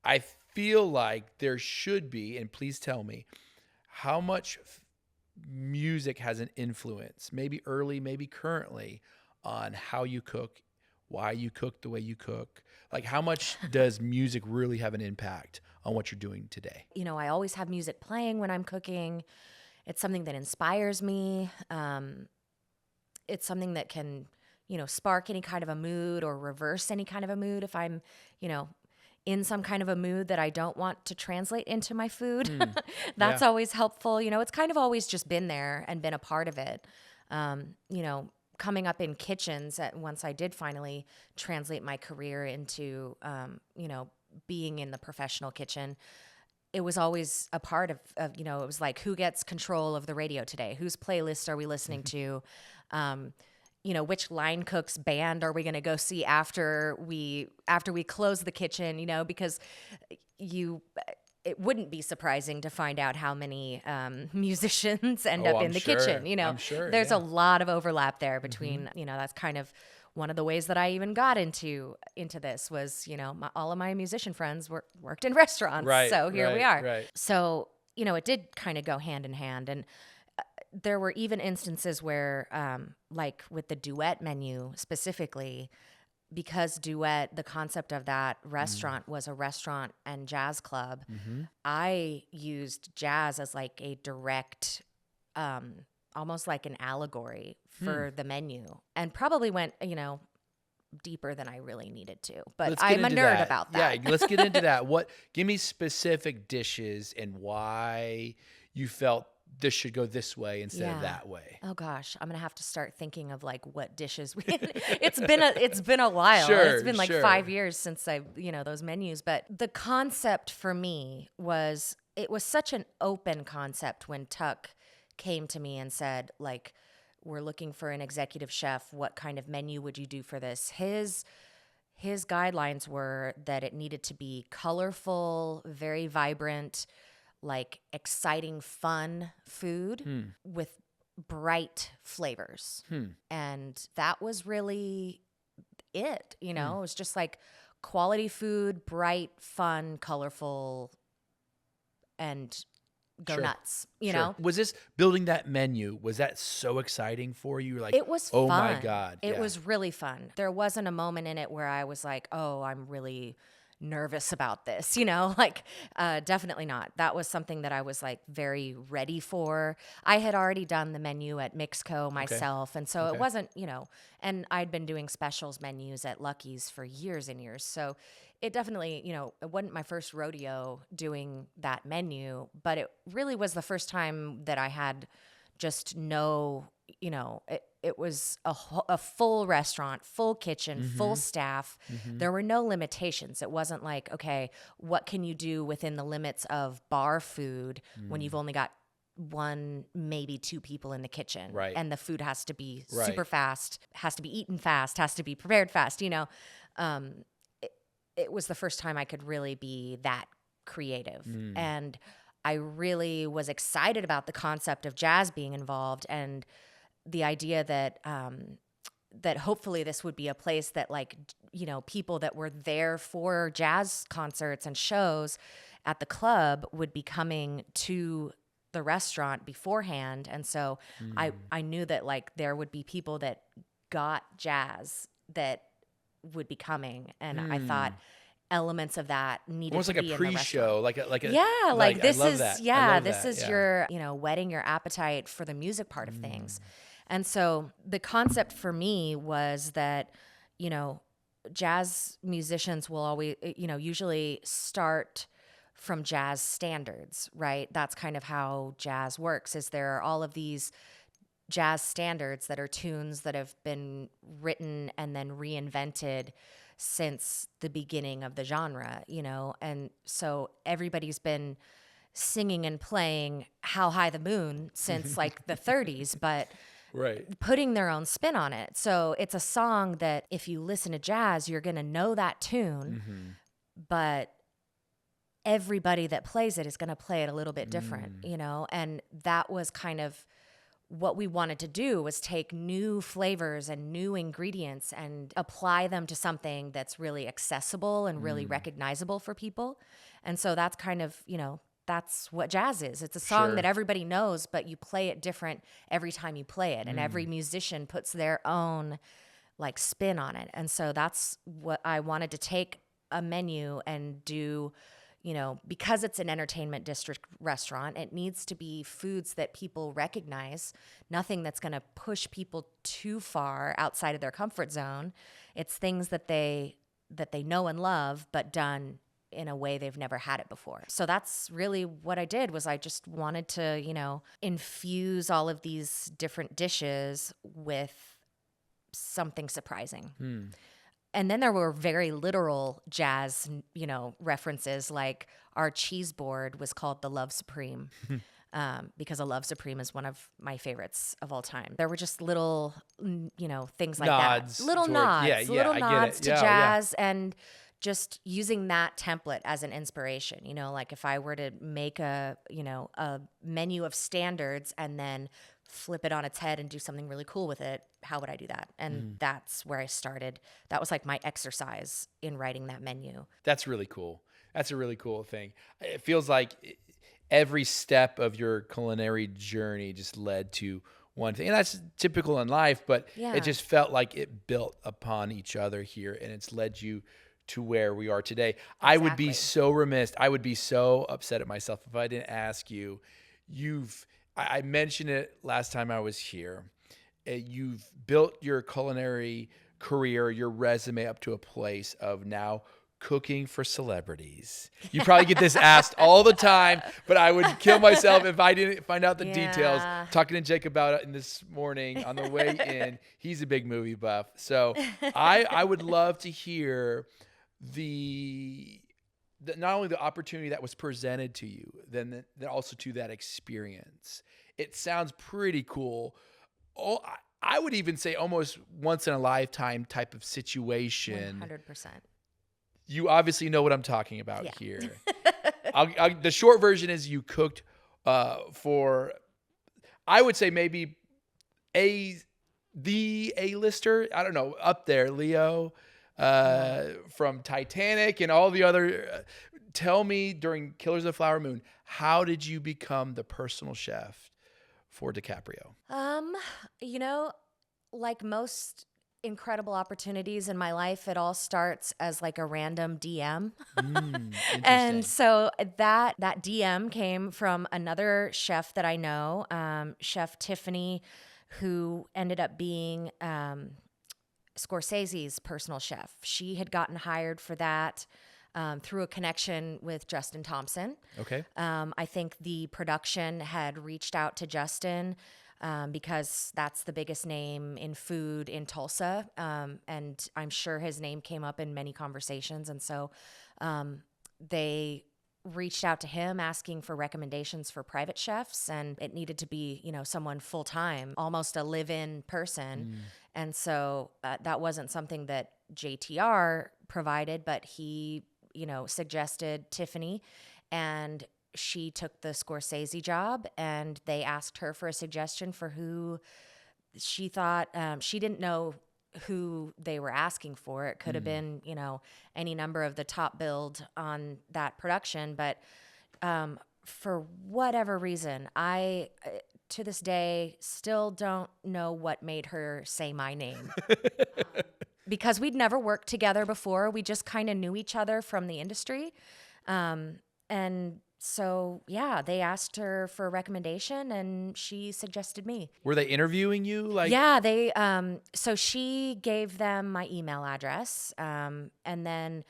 Speaker 1: I feel like there should be, and please tell me, how much music has an influence, maybe early, maybe currently, on how you cook, why you cook the way you cook. Like, how much does music really have an impact on what you're doing today?
Speaker 2: I always have music playing when I'm cooking. It's something that inspires me. It's something that can, spark any kind of a mood or reverse any kind of a mood if I'm, in some kind of a mood that I don't want to translate into my food. That's always helpful. It's kind of always just been there and been a part of it. Coming up in kitchens once I did finally translate my career into, being in the professional kitchen, it was always a part of, it was like, who gets control of the radio today? Whose playlist are we listening to? Which line cook's band are we going to go see after we close the kitchen, because it wouldn't be surprising to find out how many musicians end up in the kitchen.
Speaker 1: I'm sure.
Speaker 2: There's a lot of overlap there between, that's kind of one of the ways that I even got into this was, all of my musician friends worked in restaurants.
Speaker 1: Right,
Speaker 2: So here we are.
Speaker 1: right.
Speaker 2: So, it did kind of go hand in hand. And there were even instances where, like with the Duet menu specifically, because Duet, the concept of that restaurant was a restaurant and jazz club, I used jazz as like a direct, almost like an allegory for the menu, and probably went, deeper than I really needed to. But
Speaker 1: Let's get
Speaker 2: I'm a
Speaker 1: into
Speaker 2: nerd
Speaker 1: that.
Speaker 2: about that.
Speaker 1: Yeah, let's get into that. Give me specific dishes and why you felt this should go this way instead of that way.
Speaker 2: Oh gosh, I'm gonna have to start thinking of like what dishes we. It's been a while.
Speaker 1: Sure,
Speaker 2: It's been like
Speaker 1: sure.
Speaker 2: 5 years since those menus. But the concept for me it was such an open concept when Tuck came to me and said, like, we're looking for an executive chef. What kind of menu would you do for this? His guidelines were that it needed to be colorful, very vibrant, like exciting, fun food with bright flavors. And that was really it, It was just like quality food, bright, fun, colorful, and go nuts, you know?
Speaker 1: Was this building that menu, was that so exciting for you? Like,
Speaker 2: It was
Speaker 1: oh
Speaker 2: fun.
Speaker 1: my God.
Speaker 2: It was really fun. There wasn't a moment in it where I was like, oh, I'm really nervous about this, like definitely not. That was something that I was like very ready for. I had already done the menu at Mixco myself. And so it wasn't, and I'd been doing specials menus at Lucky's for years and years. So it definitely, it wasn't my first rodeo doing that menu, but it really was the first time that I had just it was a full restaurant, full kitchen, full staff. There were no limitations. It wasn't like, okay, what can you do within the limits of bar food when you've only got one, maybe two people in the kitchen,
Speaker 1: Right.
Speaker 2: and the food has to be
Speaker 1: Right.
Speaker 2: super fast, has to be eaten fast, has to be prepared fast, It was the first time I could really be that creative. And I really was excited about the concept of jazz being involved, and the idea that that hopefully this would be a place that, like, people that were there for jazz concerts and shows at the club would be coming to the restaurant beforehand. And so I knew that, like, there would be people that got jazz that would be coming. And I thought elements of that needed
Speaker 1: almost
Speaker 2: to
Speaker 1: like
Speaker 2: be
Speaker 1: a
Speaker 2: in the
Speaker 1: pre-show,
Speaker 2: restaurant.
Speaker 1: like a
Speaker 2: Yeah, like this
Speaker 1: I love
Speaker 2: is
Speaker 1: that. I
Speaker 2: yeah,
Speaker 1: love
Speaker 2: this
Speaker 1: that.
Speaker 2: is
Speaker 1: Yeah.
Speaker 2: your, whetting your appetite for the music part of things. And so the concept for me was that, jazz musicians will always, usually start from jazz standards, right? That's kind of how jazz works, is there are all of these jazz standards that are tunes that have been written and then reinvented since the beginning of the genre, and so everybody's been singing and playing How High the Moon since like the 30s, but
Speaker 1: Right.
Speaker 2: putting their own spin on it. So it's a song that if you listen to jazz, you're going to know that tune, but everybody that plays it is going to play it a little bit different, and that was kind of what we wanted to do, was take new flavors and new ingredients and apply them to something that's really accessible and really recognizable for people. And so that's kind of, that's what jazz is. It's a song that everybody knows, but you play it different every time you play it. And every musician puts their own like spin on it. And so that's what I wanted to take a menu and do. Because it's an entertainment district restaurant, it needs to be foods that people recognize, nothing that's going to push people too far outside of their comfort zone. It's things that they know and love, but done in a way they've never had it before. So that's really what I did, was I just wanted to, infuse all of these different dishes with something surprising. And then there were very literal jazz, references, like our cheese board was called the Love Supreme because a Love Supreme is one of my favorites of all time. There were just little, things like
Speaker 1: Nods
Speaker 2: that. Little
Speaker 1: toward-
Speaker 2: nods,
Speaker 1: yeah,
Speaker 2: little
Speaker 1: I get
Speaker 2: nods
Speaker 1: it.
Speaker 2: to
Speaker 1: Yeah,
Speaker 2: jazz and just using that template as an inspiration. Like if I were to make a menu of standards and then flip it on its head and do something really cool with it, how would I do that? And that's where I started. That was like my exercise in writing that menu.
Speaker 1: That's really cool. That's a really cool thing. It feels like every step of your culinary journey just led to one thing. And that's typical in life, but it just felt like it built upon each other here, and it's led you to where we are today. I would be so remiss. I would be so upset at myself if I didn't ask you. I mentioned it last time I was here. You've built your culinary career, your resume up to a place of now cooking for celebrities. You probably get this asked all the time, but I would kill myself if I didn't find out the details. Talking to Jake about it this morning on the way in. He's a big movie buff. So I would love to hear the not only the opportunity that was presented to you, then also to that experience. it sounds pretty cool. Oh, I would even say almost once in a lifetime type of situation.
Speaker 2: 100%.
Speaker 1: You obviously know what I'm talking about
Speaker 2: Yeah.
Speaker 1: here. The short version is you cooked for, I would say maybe the A-lister. I don't know, up there, Leo, from Titanic and all the other. Tell me, during Killers of the Flower Moon, how did you become the personal chef for DiCaprio?
Speaker 2: You know, like most incredible opportunities in my life, it all starts as like a random DM.
Speaker 1: Interesting.
Speaker 2: And so that DM came from another chef that I know, Chef Tiffany, who ended up being Scorsese's personal chef. She had gotten hired for that through a connection with Justin Thompson.
Speaker 1: Okay.
Speaker 2: I think the production had reached out to Justin because that's the biggest name in food in Tulsa. And I'm sure his name came up in many conversations. And so they reached out to him asking for recommendations for private chefs, and it needed to be, you know, someone full-time, almost a live-in person. And so that wasn't something that JTR provided, but he, you know, suggested Tiffany, and she took the Scorsese job, and they asked her for a suggestion for who she thought, she didn't know who they were asking for. It could have been, you know, any number of the top billed on that production. But for whatever reason, I, to this day, still don't know what made her say my name. Because we'd never worked together before. We just kind of knew each other from the industry. And so, yeah, they asked her for a recommendation, and she suggested me.
Speaker 1: Were they interviewing you? Like,
Speaker 2: Yeah, they. So she gave them my email address, and then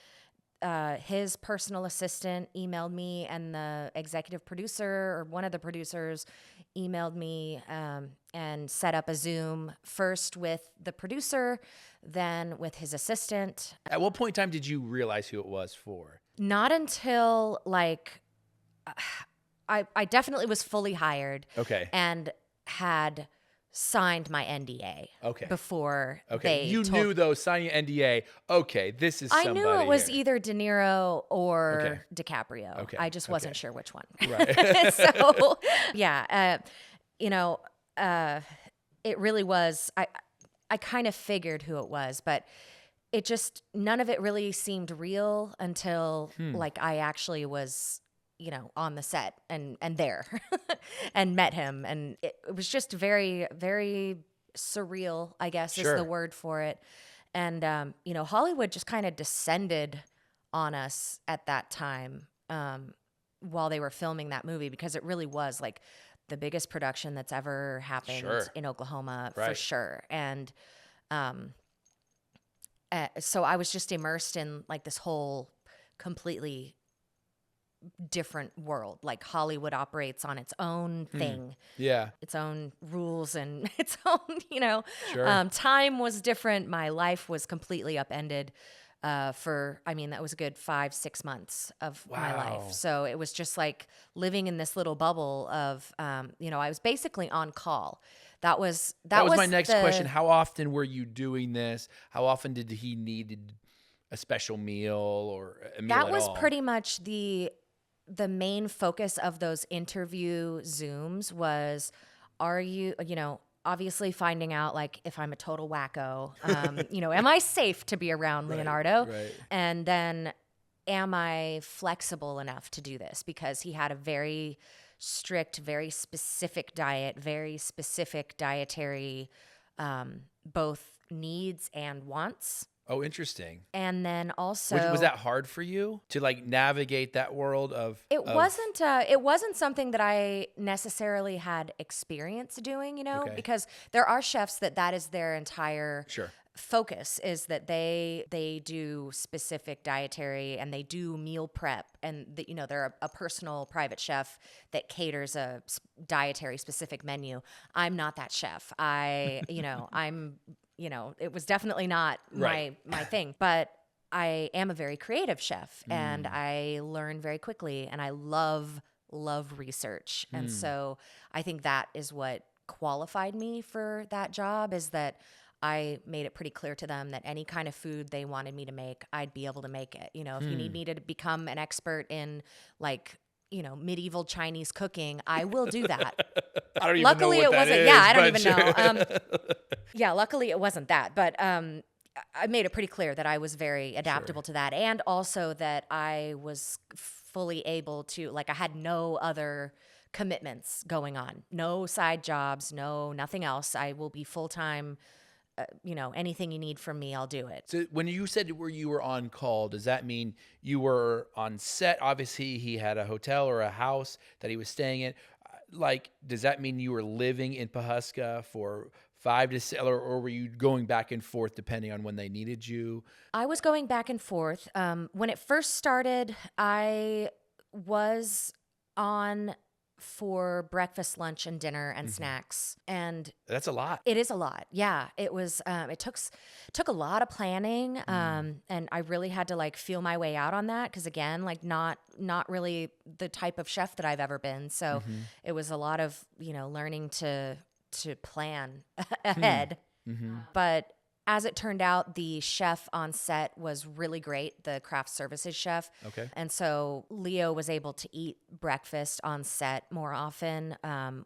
Speaker 2: his personal assistant emailed me, and the executive producer or one of the producers emailed me and set up a Zoom first with the producer, then with his assistant.
Speaker 1: At what point in time did you realize who it was for?
Speaker 2: Not until like I definitely was fully hired.
Speaker 1: Okay.
Speaker 2: And had signed my NDA.
Speaker 1: Okay.
Speaker 2: Before
Speaker 1: Okay.
Speaker 2: they
Speaker 1: You knew though, signing an NDA. Okay, this is.
Speaker 2: I
Speaker 1: somebody
Speaker 2: knew it was
Speaker 1: here.
Speaker 2: either De Niro or DiCaprio.
Speaker 1: Okay.
Speaker 2: I just wasn't sure which one.
Speaker 1: Right.
Speaker 2: So yeah, you know, it really was. I kind of figured who it was, but it just, none of it really seemed real until like I actually was, you know, on the set and there and met him. And it was just very, very surreal, I guess is the word for it. And, you know, Hollywood just kind of descended on us at that time while they were filming that movie, because it really was like the biggest production that's ever happened in Oklahoma for sure. And so I was just immersed in like this whole completely different world. Like Hollywood operates on its own thing.
Speaker 1: Yeah.
Speaker 2: Its own rules and its own, you know,
Speaker 1: Sure.
Speaker 2: time was different. My life was completely upended for, I mean, that was a good 5-6 months of my
Speaker 1: Wow.
Speaker 2: life. So it was just like living in this little bubble of, you know, I was basically on call. That was
Speaker 1: my next question. How often were you doing this? How often did he need a special meal or a meal
Speaker 2: That
Speaker 1: at
Speaker 2: was
Speaker 1: all?
Speaker 2: pretty much the main focus of those interview Zooms was, are you, you know, obviously finding out like if I'm a total wacko, you know, am I safe to be around Leonardo?
Speaker 1: Right.
Speaker 2: And then am I flexible enough to do this? Because he had a very strict, very specific diet, very specific dietary, both needs and wants.
Speaker 1: Oh, interesting.
Speaker 2: And then also,
Speaker 1: Was that hard for you to like navigate that world of?
Speaker 2: it wasn't something that I necessarily had experience doing, you know, because there are chefs that is their entire focus, is that they do specific dietary and they do meal prep, and that, you know, they're a personal private chef that caters a dietary specific menu. I'm not that chef. You know, you know, it was definitely not my thing, but I am a very creative chef and I learn very quickly, and I love love research. And so I think that is what qualified me for that job, is that I made it pretty clear to them that any kind of food they wanted me to make, I'd be able to make it. You know, if you need me to become an expert in like, you know, medieval Chinese cooking, I will do that.
Speaker 1: I don't even
Speaker 2: Luckily,
Speaker 1: know what
Speaker 2: it
Speaker 1: that
Speaker 2: wasn't.
Speaker 1: is,
Speaker 2: Yeah, I don't
Speaker 1: but
Speaker 2: even know. Yeah, luckily it wasn't that. But I made it pretty clear that I was very adaptable to that, and also that I was fully able to, like, I had no other commitments going on, no side jobs, nothing else. I will be full time. You know, anything you need from me, I'll do it.
Speaker 1: So when you said where you were on call, does that mean you were on set? Obviously, he had a hotel or a house that he was staying in. Like, does that mean you were living in Pawhuska for 5 to 6, or were you going back and forth depending on when they needed you?
Speaker 2: I was going back and forth. When it first started, I was on for breakfast, lunch, and dinner and snacks. And
Speaker 1: That's a lot.
Speaker 2: it is a lot. Yeah. It was, it took a lot of planning. And I really had to like feel my way out on that. 'Cause again, like not really the type of chef that I've ever been. So it was a lot of, you know, learning to plan ahead. But as it turned out, the chef on set was really great, the craft services chef.
Speaker 1: Okay.
Speaker 2: And so Leo was able to eat breakfast on set more often,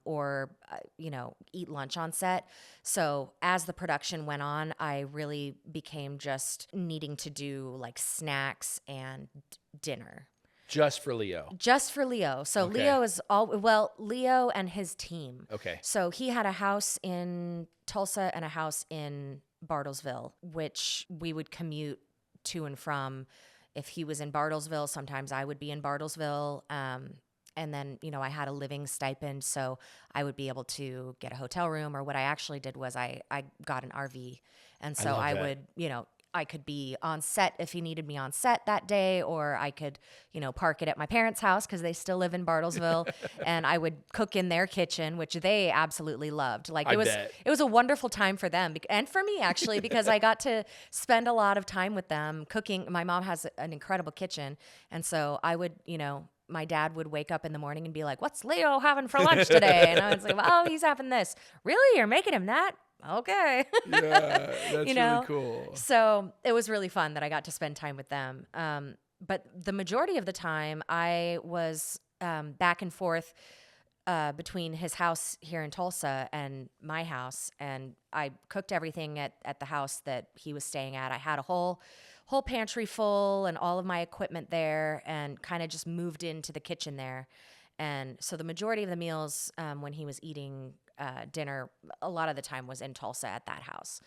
Speaker 2: or, you know, eat lunch on set. So as the production went on, I really became just needing to do like snacks and dinner.
Speaker 1: Just for Leo.
Speaker 2: Just for Leo. So
Speaker 1: Okay.
Speaker 2: Leo is Leo and his team.
Speaker 1: Okay.
Speaker 2: So he had a house in Tulsa and a house in Bartlesville, which we would commute to and from. If he was in Bartlesville, sometimes I would be in Bartlesville. And then, you know, I had a living stipend, so I would be able to get a hotel room. Or what I actually did was I got an RV. And so
Speaker 1: love
Speaker 2: I
Speaker 1: that.
Speaker 2: would, you know, I could be on set if he needed me on set that day, or I could, you know, park it at my parents' house because they still live in Bartlesville, and I would cook in their kitchen, which they absolutely loved. Like
Speaker 1: I
Speaker 2: it was,
Speaker 1: bet.
Speaker 2: it was a wonderful time for them and for me actually, because I got to spend a lot of time with them cooking. My mom has an incredible kitchen, and so I would, you know, my dad would wake up in the morning and be like, "What's Leo having for lunch today?" And I was like, "Oh, he's having this." "Really? You're making him that?" "Okay."
Speaker 1: Yeah, that's
Speaker 2: You know?
Speaker 1: really cool.
Speaker 2: So it was really fun that I got to spend time with them. But the majority of the time, I was back and forth between his house here in Tulsa and my house, and I cooked everything at the house that he was staying at. I had a whole pantry full and all of my equipment there, and kind of just moved into the kitchen there. And so the majority of the meals when he was eating dinner, a lot of the time was in Tulsa at that house.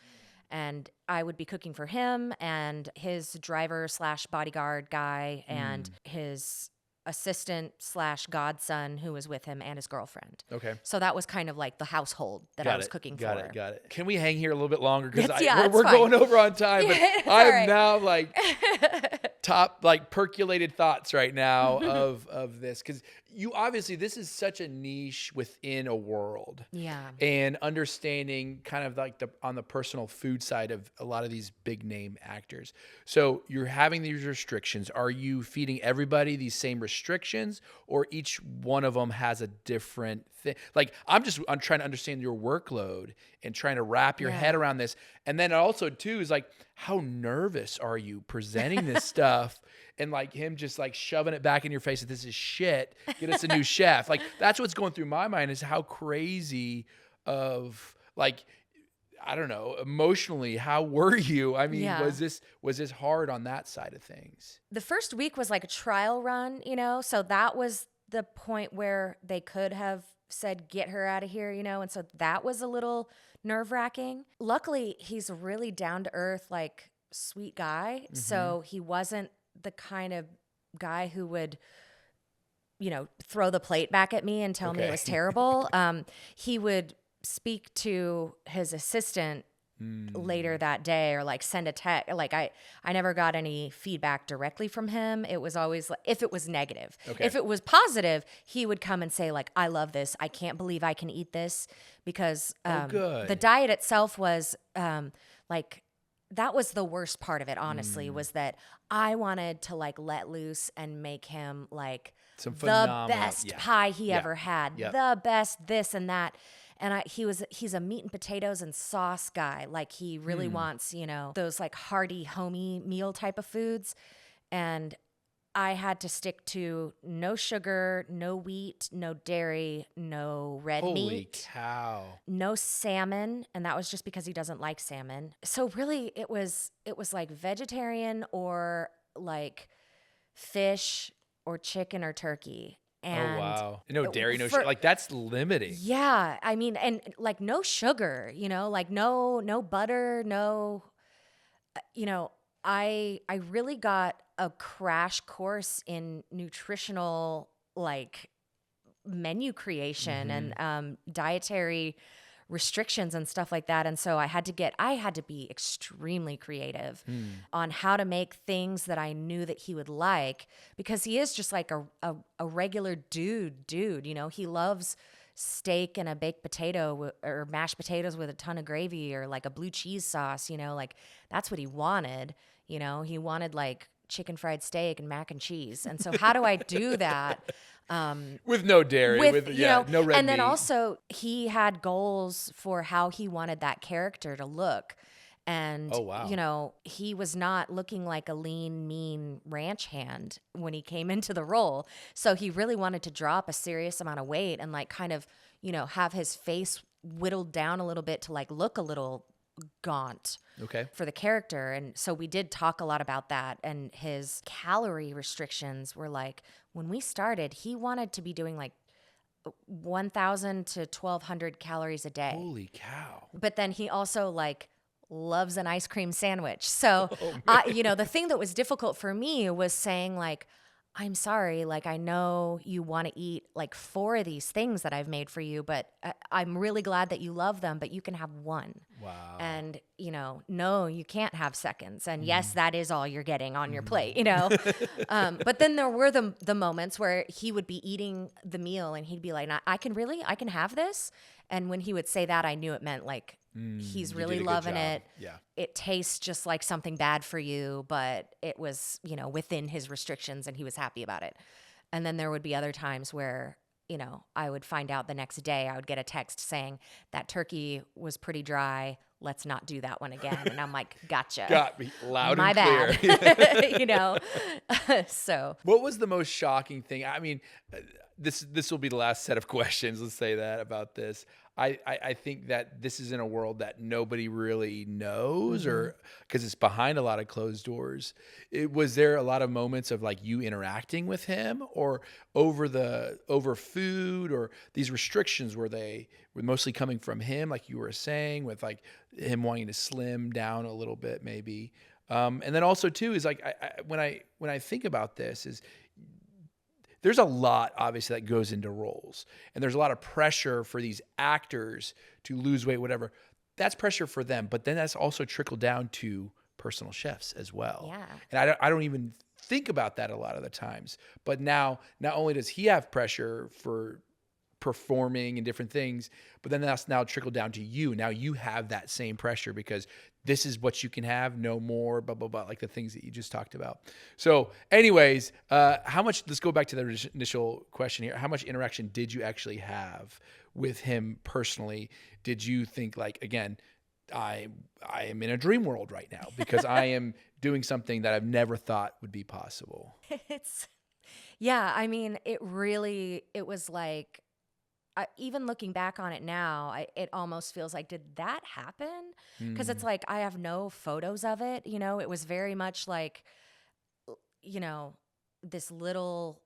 Speaker 2: And I would be cooking for him and his driver / bodyguard guy and his assistant / godson who was with him, and his girlfriend.
Speaker 1: Okay.
Speaker 2: So that was kind of like the household that I was cooking
Speaker 1: Got
Speaker 2: for.
Speaker 1: it. Got it. Can we hang here a little bit longer? Because
Speaker 2: Yeah,
Speaker 1: we're
Speaker 2: it's fine.
Speaker 1: going over on time, but
Speaker 2: All
Speaker 1: I am
Speaker 2: right.
Speaker 1: now like top like percolated thoughts right now of this, because you obviously, this is such a niche within a world.
Speaker 2: Yeah.
Speaker 1: And understanding kind of like on the personal food side of a lot of these big name actors. So you're having these restrictions. Are you feeding everybody these same restrictions, or each one of them has a different thing? Like I'm trying to understand your workload and trying to wrap your head around this. And then also too is like, how nervous are you presenting this stuff? And like him just like shoving it back in your face that this is shit. Get us a new chef. Like that's what's going through my mind, is how crazy of like, I don't know, emotionally, how were you? I mean,
Speaker 2: Yeah.
Speaker 1: was this hard on that side of things?
Speaker 2: The first week was like a trial run, you know, so that was the point where they could have said, "Get her out of here," you know, and so that was a little nerve-wracking. Luckily, he's a really down-to-earth, like, sweet guy, so he wasn't the kind of guy who would, you know, throw the plate back at me and tell me it was terrible. He would speak to his assistant later that day, or like send a text. Like I never got any feedback directly from him. It was always like, if it was negative.
Speaker 1: Okay.
Speaker 2: If it was positive, he would come and say like, "I love this. I can't believe I can eat this," because
Speaker 1: good.
Speaker 2: the diet itself was like that was the worst part of it, honestly, was that I wanted to like let loose and make him like
Speaker 1: Some
Speaker 2: the
Speaker 1: phenomenal,
Speaker 2: best
Speaker 1: yeah.
Speaker 2: pie he
Speaker 1: Yeah.
Speaker 2: ever had,
Speaker 1: Yep.
Speaker 2: the best this and that. And he's a meat and potatoes and sauce guy. Like he really wants, those like hearty, homey meal type of foods. And I had to stick to no sugar, no wheat, no dairy, no red
Speaker 1: Holy
Speaker 2: meat,
Speaker 1: cow.
Speaker 2: no salmon, and that was just because he doesn't like salmon. So really it was like vegetarian or like fish or chicken or turkey. And
Speaker 1: Oh, wow. No dairy, no
Speaker 2: for-
Speaker 1: sugar. Like, that's limiting.
Speaker 2: yeah, I mean, and like no sugar, like no butter, no I really got a crash course in nutritional like menu creation and dietary restrictions and stuff like that. And so I had to be extremely creative on how to make things that I knew that he would like, because he is just like a regular dude. He loves steak and a baked potato or mashed potatoes with a ton of gravy or like a blue cheese sauce, like that's what he wanted. He wanted like chicken fried steak and mac and cheese. And so how do I do that?
Speaker 1: With no dairy, no red
Speaker 2: and then
Speaker 1: meat.
Speaker 2: also he had goals for how he wanted that character to look. And,
Speaker 1: Oh, wow.
Speaker 2: He was not looking like a lean, mean ranch hand when he came into the role. So he really wanted to drop a serious amount of weight and like kind of, have his face whittled down a little bit to like look a little gaunt
Speaker 1: Okay.
Speaker 2: for the character. And so we did talk a lot about that. And his calorie restrictions were like, when we started, he wanted to be doing like 1,000 to 1,200 calories a day.
Speaker 1: Holy cow.
Speaker 2: But then he also like loves an ice cream sandwich. So, the thing that was difficult for me was saying like, I'm sorry, like I know you want to eat like 4 of these things that I've made for you, but I'm really glad that you love them, but you can have one.
Speaker 1: Wow.
Speaker 2: And, no, you can't have seconds. And yes, that is all you're getting on your plate, But then there were the moments where he would be eating the meal and he'd be like, I can have this. And when he would say that, I knew it meant like, he's
Speaker 1: you
Speaker 2: really
Speaker 1: did a good
Speaker 2: loving
Speaker 1: job.
Speaker 2: it.
Speaker 1: Yeah.
Speaker 2: It tastes just like something bad for you, but it was, within his restrictions and he was happy about it. And then there would be other times where, I would find out the next day, I would get a text saying that turkey was pretty dry. Let's not do that one again. And I'm like, gotcha.
Speaker 1: Got me loud
Speaker 2: My
Speaker 1: and clear.
Speaker 2: bad. So
Speaker 1: What was the most shocking thing? I mean, this will be the last set of questions. Let's say that about this. I think that this is in a world that nobody really knows, or because it's behind a lot of closed doors. Was there a lot of moments of like you interacting with him, or over food, or these restrictions were mostly coming from him, like you were saying, with like him wanting to slim down a little bit, maybe. And then also too is like when I think about this is, there's a lot obviously that goes into roles, and there's a lot of pressure for these actors to lose weight, whatever. That's pressure for them, but then that's also trickled down to personal chefs as well.
Speaker 2: Yeah.
Speaker 1: And I don't even think about that a lot of the times. But now, not only does he have pressure for performing and different things, but then that's now trickled down to you. Now you have that same pressure because this is what you can have, no more, blah, blah, blah, like the things that you just talked about. So anyways, let's go back to the initial question here. How much interaction did you actually have with him personally? Did you think like, again, I am in a dream world right now because I am doing something that I've never thought would be possible?
Speaker 2: Yeah, I mean, it was like, even looking back on it now, it almost feels like, did that happen? Because it's like, I have no photos of it. It was very much like, this little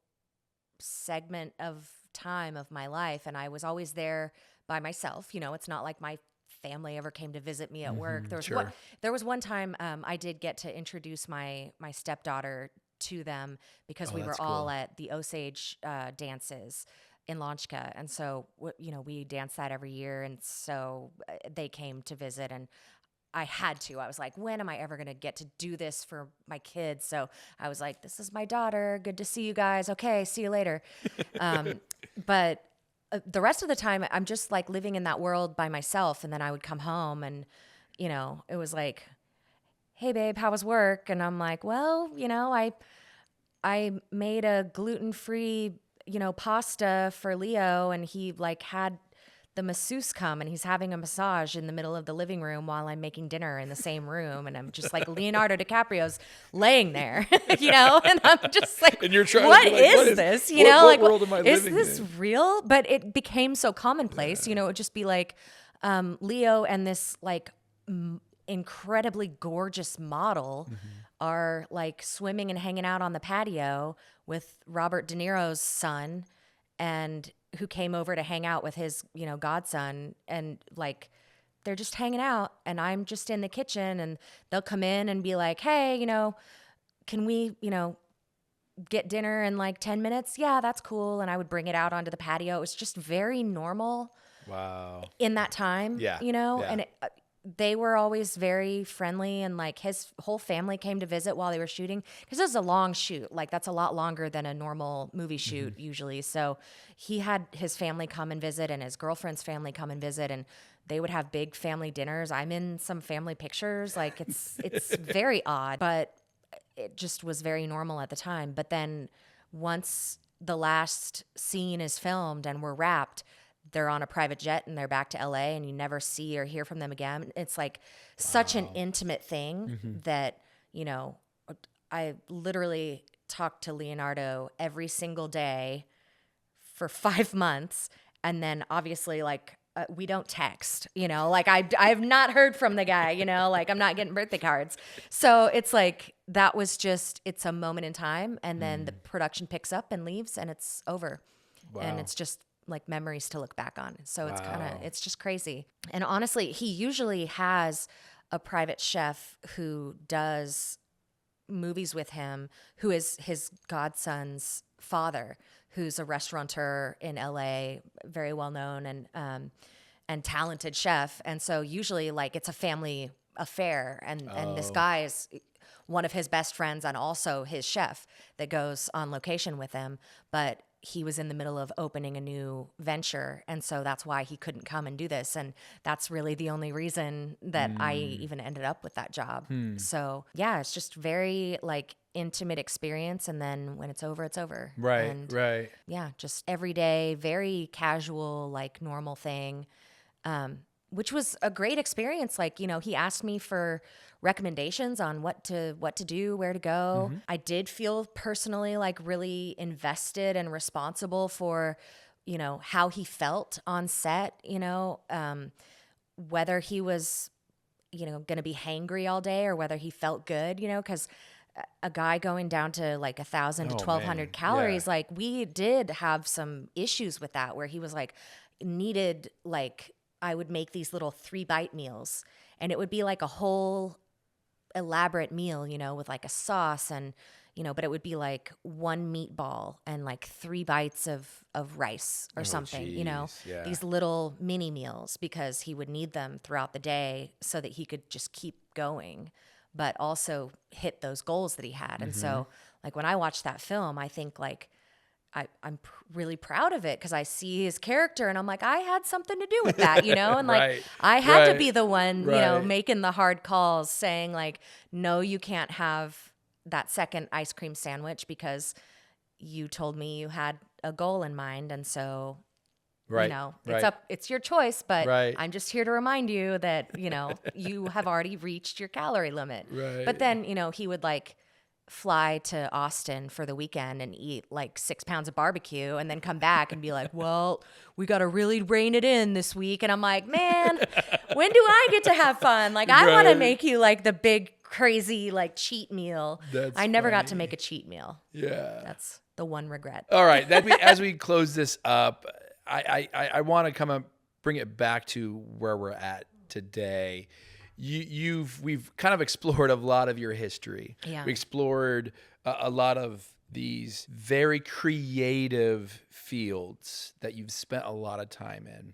Speaker 2: segment of time of my life. And I was always there by myself. It's not like my family ever came to visit me at work. There was one time I did get to introduce my stepdaughter to them because we were all
Speaker 1: cool.
Speaker 2: at the Osage dances in Launchka. And so, we dance that every year. And so they came to visit, and I had to. I was like, when am I ever going to get to do this for my kids? So I was like, this is my daughter. Good to see you guys. Okay, see you later. But the rest of the time, I'm just like living in that world by myself. And then I would come home and, it was like, hey babe, how was work? And I'm like, well, I made a gluten-free, pasta for Leo, and he like had the masseuse come, and he's having a massage in the middle of the living room while I'm making dinner in the same room. And I'm just like, Leonardo DiCaprio's laying there, and I'm just like,
Speaker 1: And you're trying to
Speaker 2: what
Speaker 1: be like,
Speaker 2: is this?
Speaker 1: what world am I
Speaker 2: is
Speaker 1: living
Speaker 2: this
Speaker 1: in?
Speaker 2: real? But it became so commonplace, it would just be like, Leo and this like incredibly gorgeous model are like swimming and hanging out on the patio with Robert De Niro's son, and who came over to hang out with his, godson, and like they're just hanging out, and I'm just in the kitchen, and they'll come in and be like, hey, can we, get dinner in like 10 minutes? Yeah, that's cool. And I would bring it out onto the patio. It was just very normal.
Speaker 1: Wow.
Speaker 2: In that time,
Speaker 1: Yeah.
Speaker 2: and they were always very friendly, and like his whole family came to visit while they were shooting, because this is a long shoot. Like that's a lot longer than a normal movie shoot usually. So he had his family come and visit, and his girlfriend's family come and visit, and they would have big family dinners. I'm in some family pictures. Like it's very odd, but it just was very normal at the time. But then once the last scene is filmed and we're wrapped, they're on a private jet and they're back to LA, and you never see or hear from them again. It's like such an intimate thing that, I literally talked to Leonardo every single day for 5 months. And then obviously like, we don't text, like I've not heard from the guy, like I'm not getting birthday cards. So it's like, that was just, it's a moment in time. And then the production picks up and leaves, and it's over.
Speaker 1: Wow.
Speaker 2: And it's just like memories to look back on. So it's it's just crazy. And honestly, he usually has a private chef who does movies with him, who is his godson's father, who's a restaurateur in LA, very well known and talented chef. And so usually like it's a family affair, and this guy is one of his best friends and also his chef that goes on location with him. But he was in the middle of opening a new venture, and so that's why he couldn't come and do this. And that's really the only reason that I even ended up with that job. So yeah, it's just very like intimate experience, and then when it's over, it's over.
Speaker 1: Right,
Speaker 2: and,
Speaker 1: right.
Speaker 2: Yeah, just everyday, very casual, like normal thing, which was a great experience. Like, he asked me for recommendations on what to do, where to go. I did feel personally like really invested and responsible for, how he felt on set, whether he was, going to be hangry all day or whether he felt good, because a guy going down to like 1,000 to 1,200 calories, like we did have some issues with that, where he was like needed, like I would make these little 3-bite meals, and it would be like a whole elaborate meal, with like a sauce and, but it would be like 1 meatball and like 3 bites of rice or something,
Speaker 1: geez. Yeah.
Speaker 2: These little mini meals, because he would need them throughout the day so that he could just keep going, but also hit those goals that he had. And so like when I watched that film, I think like, I'm really proud of it, because I see his character and I'm like, I had something to do with that, and like
Speaker 1: Right,
Speaker 2: I had to be the one,
Speaker 1: right.
Speaker 2: making the hard calls, saying like, no, you can't have that second ice cream sandwich because you told me you had a goal in mind. And so,
Speaker 1: Right,
Speaker 2: it's your choice, but
Speaker 1: Right.
Speaker 2: I'm just here to remind you that, you have already reached your calorie limit.
Speaker 1: Right.
Speaker 2: But then, he would like fly to Austin for the weekend and eat like 6 pounds of barbecue, and then come back and be like, well, we got to really rein it in this week. And I'm like, man, when do I get to have fun? Like, I want to make you like the big, crazy, like cheat meal. I never got to make a cheat meal.
Speaker 1: Yeah.
Speaker 2: That's the one regret.
Speaker 1: All right. As we close this up, I want to come up, bring it back to where we're at today. We've kind of explored a lot of your history.
Speaker 2: Yeah.
Speaker 1: We explored a lot of these very creative fields that you've spent a lot of time in.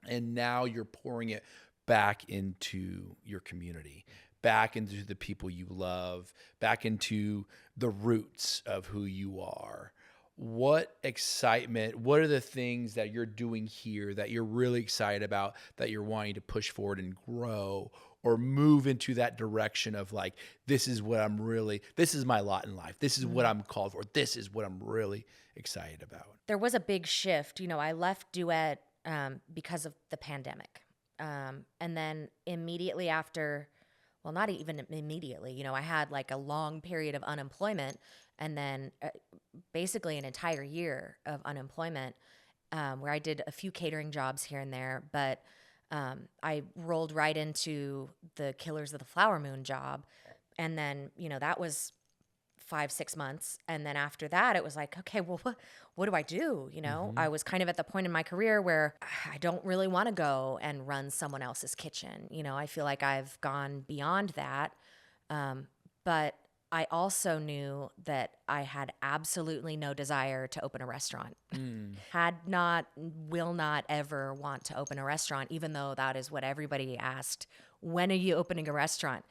Speaker 1: And now you're pouring it back into your community, back into the people you love, back into the roots of who you are. What excitement, what are the things that you're doing here that you're really excited about, that you're wanting to push forward and grow? or move into that direction of like, this is my lot in life. This is what I'm called for. This is what I'm really excited about.
Speaker 2: There was a big shift. I left Duet because of the pandemic. And then immediately after, well, not even immediately, I had like a long period of unemployment, and then basically an entire year of unemployment, where I did a few catering jobs here and there, but I rolled right into the Killers of the Flower Moon job. And then, that was 5-6 months. And then after that, it was like, okay, well, what do I do? I was kind of at the point in my career where I don't really want to go and run someone else's kitchen. I feel like I've gone beyond that. But I also knew that I had absolutely no desire to open a restaurant. Had not, will not ever want to open a restaurant, even though that is what everybody asked. When are you opening a restaurant?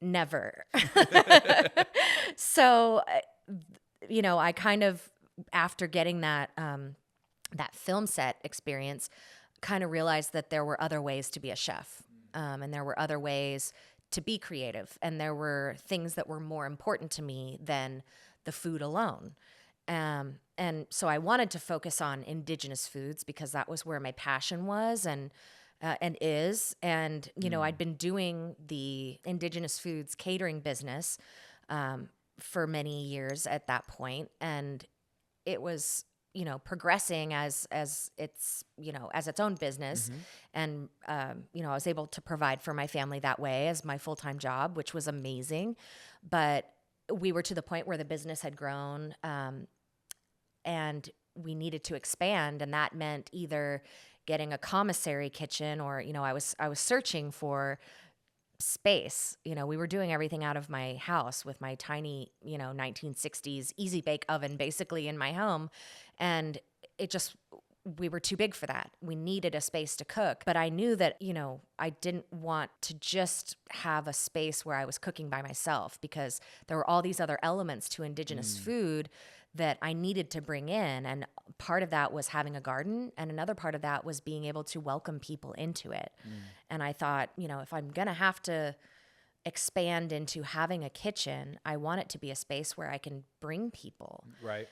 Speaker 2: Never. So, I kind of, after getting that film set experience, kind of realized that there were other ways to be a chef, and there were other ways to be creative, and there were things that were more important to me than the food alone. And so I wanted to focus on indigenous foods because that was where my passion was and is. And, I'd been doing the indigenous foods catering business for many years at that point. And it was, progressing as its, as its own business. And, I was able to provide for my family that way as my full-time job, which was amazing. But we were to the point where the business had grown, and we needed to expand. And that meant either getting a commissary kitchen or, I was searching for space. We were doing everything out of my house with my tiny, 1960s easy bake oven basically in my home. And we were too big for that. We needed a space to cook. But I knew that, I didn't want to just have a space where I was cooking by myself, because there were all these other elements to indigenous food that I needed to bring in. And part of that was having a garden, and another part of that was being able to welcome people into it. And I thought, if I'm going to have to expand into having a kitchen, I want it to be a space where I can bring people.
Speaker 1: Right.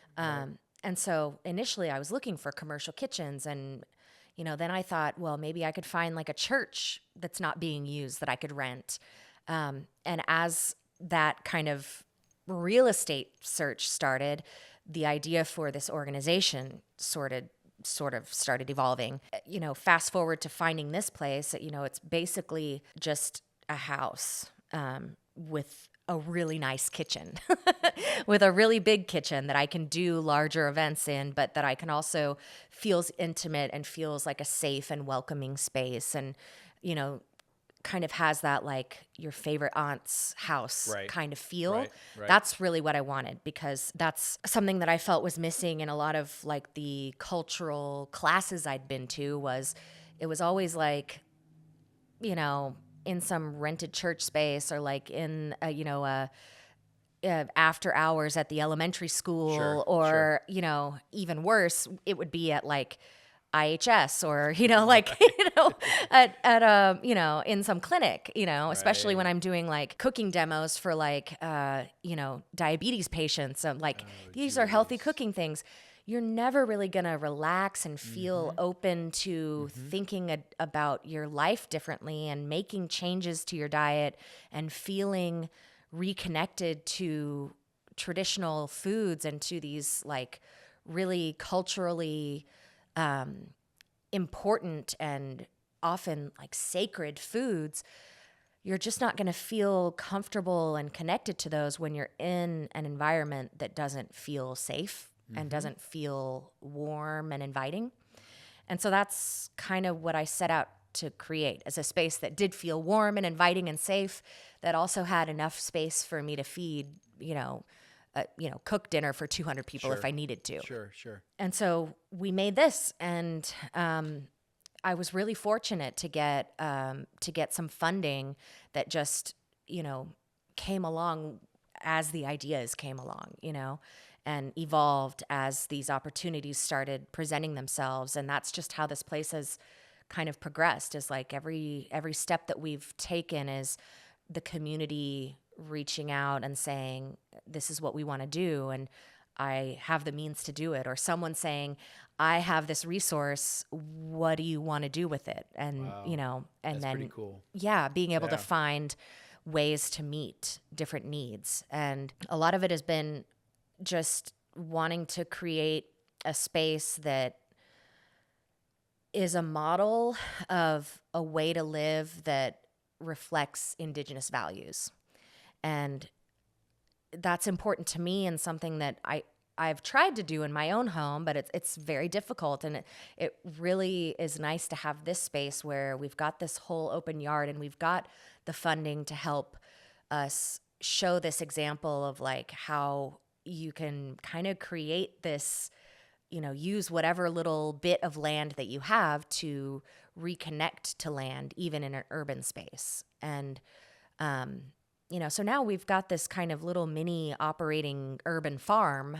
Speaker 2: And so initially I was looking for commercial kitchens, and, then I thought, well, maybe I could find like a church that's not being used that I could rent. And as that kind of real estate search started, the idea for this organization sort of started evolving. Fast forward to finding this place, it's basically just a house with a really nice kitchen, with a really big kitchen that I can do larger events in, but that I can also feels intimate and feels like a safe and welcoming space. And, kind of has that like your favorite aunt's house kind of feel.
Speaker 1: Right.
Speaker 2: That's really what I wanted, because that's something that I felt was missing in a lot of like the cultural classes I'd been to. It was always like, in some rented church space, or like in after hours at the elementary school, or even worse, it would be at like IHS, or at in some clinic, especially when I'm doing like cooking demos for like diabetes patients. These are healthy cooking things. You're never really gonna relax and feel open to thinking about your life differently and making changes to your diet and feeling reconnected to traditional foods and to these like really culturally important and often like sacred foods. You're just not going to feel comfortable and connected to those when you're in an environment that doesn't feel safe and doesn't feel warm and inviting. And so that's kind of what I set out to create, as a space that did feel warm and inviting and safe, that also had enough space for me to feed, cook dinner for 200 people if I needed to.
Speaker 1: Sure.
Speaker 2: And so we made this, and I was really fortunate to get some funding that just, came along as the ideas came along, and evolved as these opportunities started presenting themselves. And that's just how this place has kind of progressed, is like every step that we've taken is the community reaching out and saying, this is what we want to do, and I have the means to do it, or someone saying, I have this resource, what do you want to do with it? And
Speaker 1: Wow.
Speaker 2: and
Speaker 1: That's
Speaker 2: then
Speaker 1: pretty cool.
Speaker 2: being able to
Speaker 1: Yeah.
Speaker 2: find ways to meet different needs. And a lot of it has been just wanting to create a space that is a model of a way to live that reflects Indigenous values. And that's important to me, and something that I've tried to do in my own home, but it's very difficult. And it really is nice to have this space where we've got this whole open yard, and we've got the funding to help us show this example of like how you can kind of create this, use whatever little bit of land that you have to reconnect to land, even in an urban space. And, so now we've got this kind of little mini operating urban farm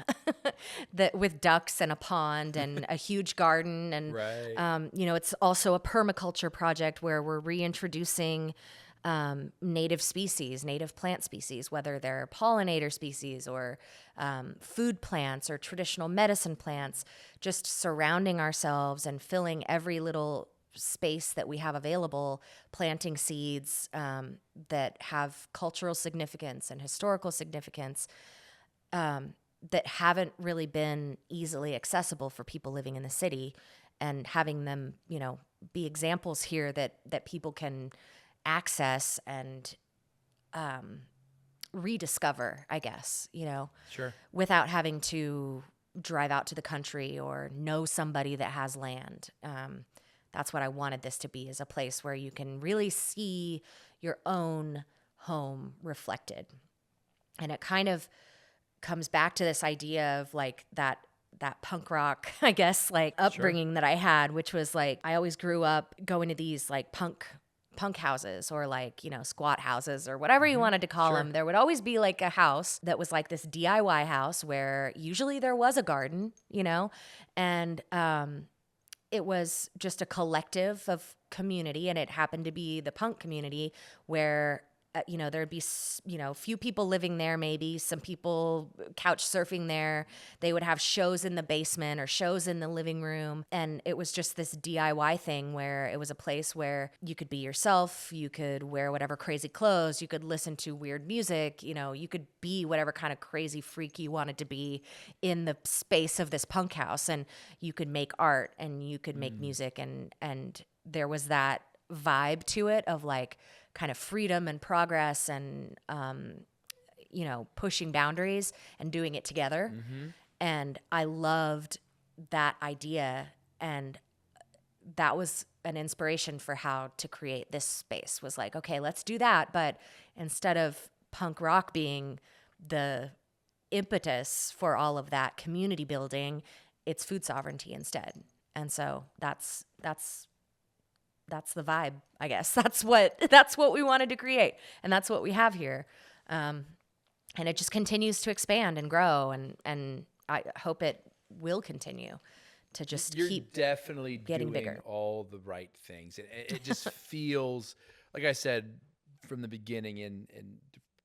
Speaker 2: that with ducks and a pond and a huge garden. And,
Speaker 1: Right.
Speaker 2: it's also a permaculture project where we're reintroducing native species, native plant species, whether they're pollinator species or food plants or traditional medicine plants, just surrounding ourselves and filling every little space that we have available, planting seeds that have cultural significance and historical significance that haven't really been easily accessible for people living in the city, and having them, be examples here that people can access and rediscover, I guess,
Speaker 1: Sure.
Speaker 2: without having to drive out to the country or know somebody that has land. That's what I wanted this to be, is a place where you can really see your own home reflected. And it kind of comes back to this idea of like that punk rock, I guess, like upbringing that I had, which was like, I always grew up going to these like punk houses, or like, squat houses, or whatever you wanted to call them. There would always be like a house that was like this DIY house where usually there was a garden, and it was just a collective of community. And it happened to be the punk community where there'd be, few people living there, maybe some people couch surfing there. They would have shows in the basement or shows in the living room. And it was just this DIY thing where it was a place where you could be yourself. You could wear whatever crazy clothes. You could listen to weird music. You could be whatever kind of crazy freak you wanted to be in the space of this punk house. And you could make art, and you could make music. And there was that vibe to it of like kind of freedom and progress and, pushing boundaries and doing it together. And I loved that idea. And that was an inspiration for how to create this space, was like, okay, let's do that. But instead of punk rock being the impetus for all of that community building, it's food sovereignty instead. And so that's the vibe, I guess. That's what we wanted to create, and that's what we have here. And it just continues to expand and grow, and I hope it will continue to just
Speaker 1: You're
Speaker 2: keep
Speaker 1: definitely
Speaker 2: getting
Speaker 1: doing
Speaker 2: bigger.
Speaker 1: all the right things. It just feels, like I said from the beginning, and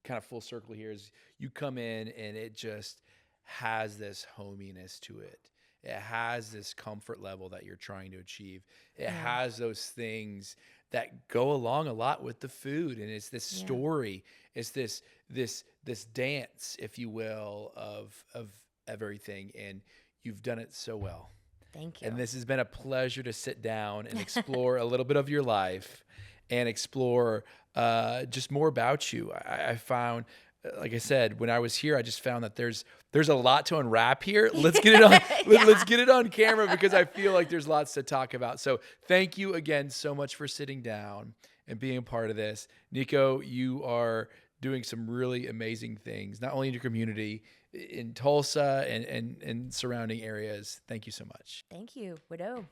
Speaker 1: kind of full circle here, is you come in and it just has this hominess to it. It has this comfort level that you're trying to achieve. It has those things that go along a lot with the food, and it's this story. It's this dance, if you will, of everything, and you've done it so well.
Speaker 2: Thank you.
Speaker 1: And this has been a pleasure to sit down and explore a little bit of your life, and explore just more about you. I found, like I said, when I was here, I just found that there's a lot to unwrap here. Let's get it on. Let's get it on camera, because I feel like there's lots to talk about. So thank you again so much for sitting down and being a part of this. Nico, you are doing some really amazing things, not only in your community, in Tulsa and surrounding areas. Thank you so much.
Speaker 2: Thank you, Widow.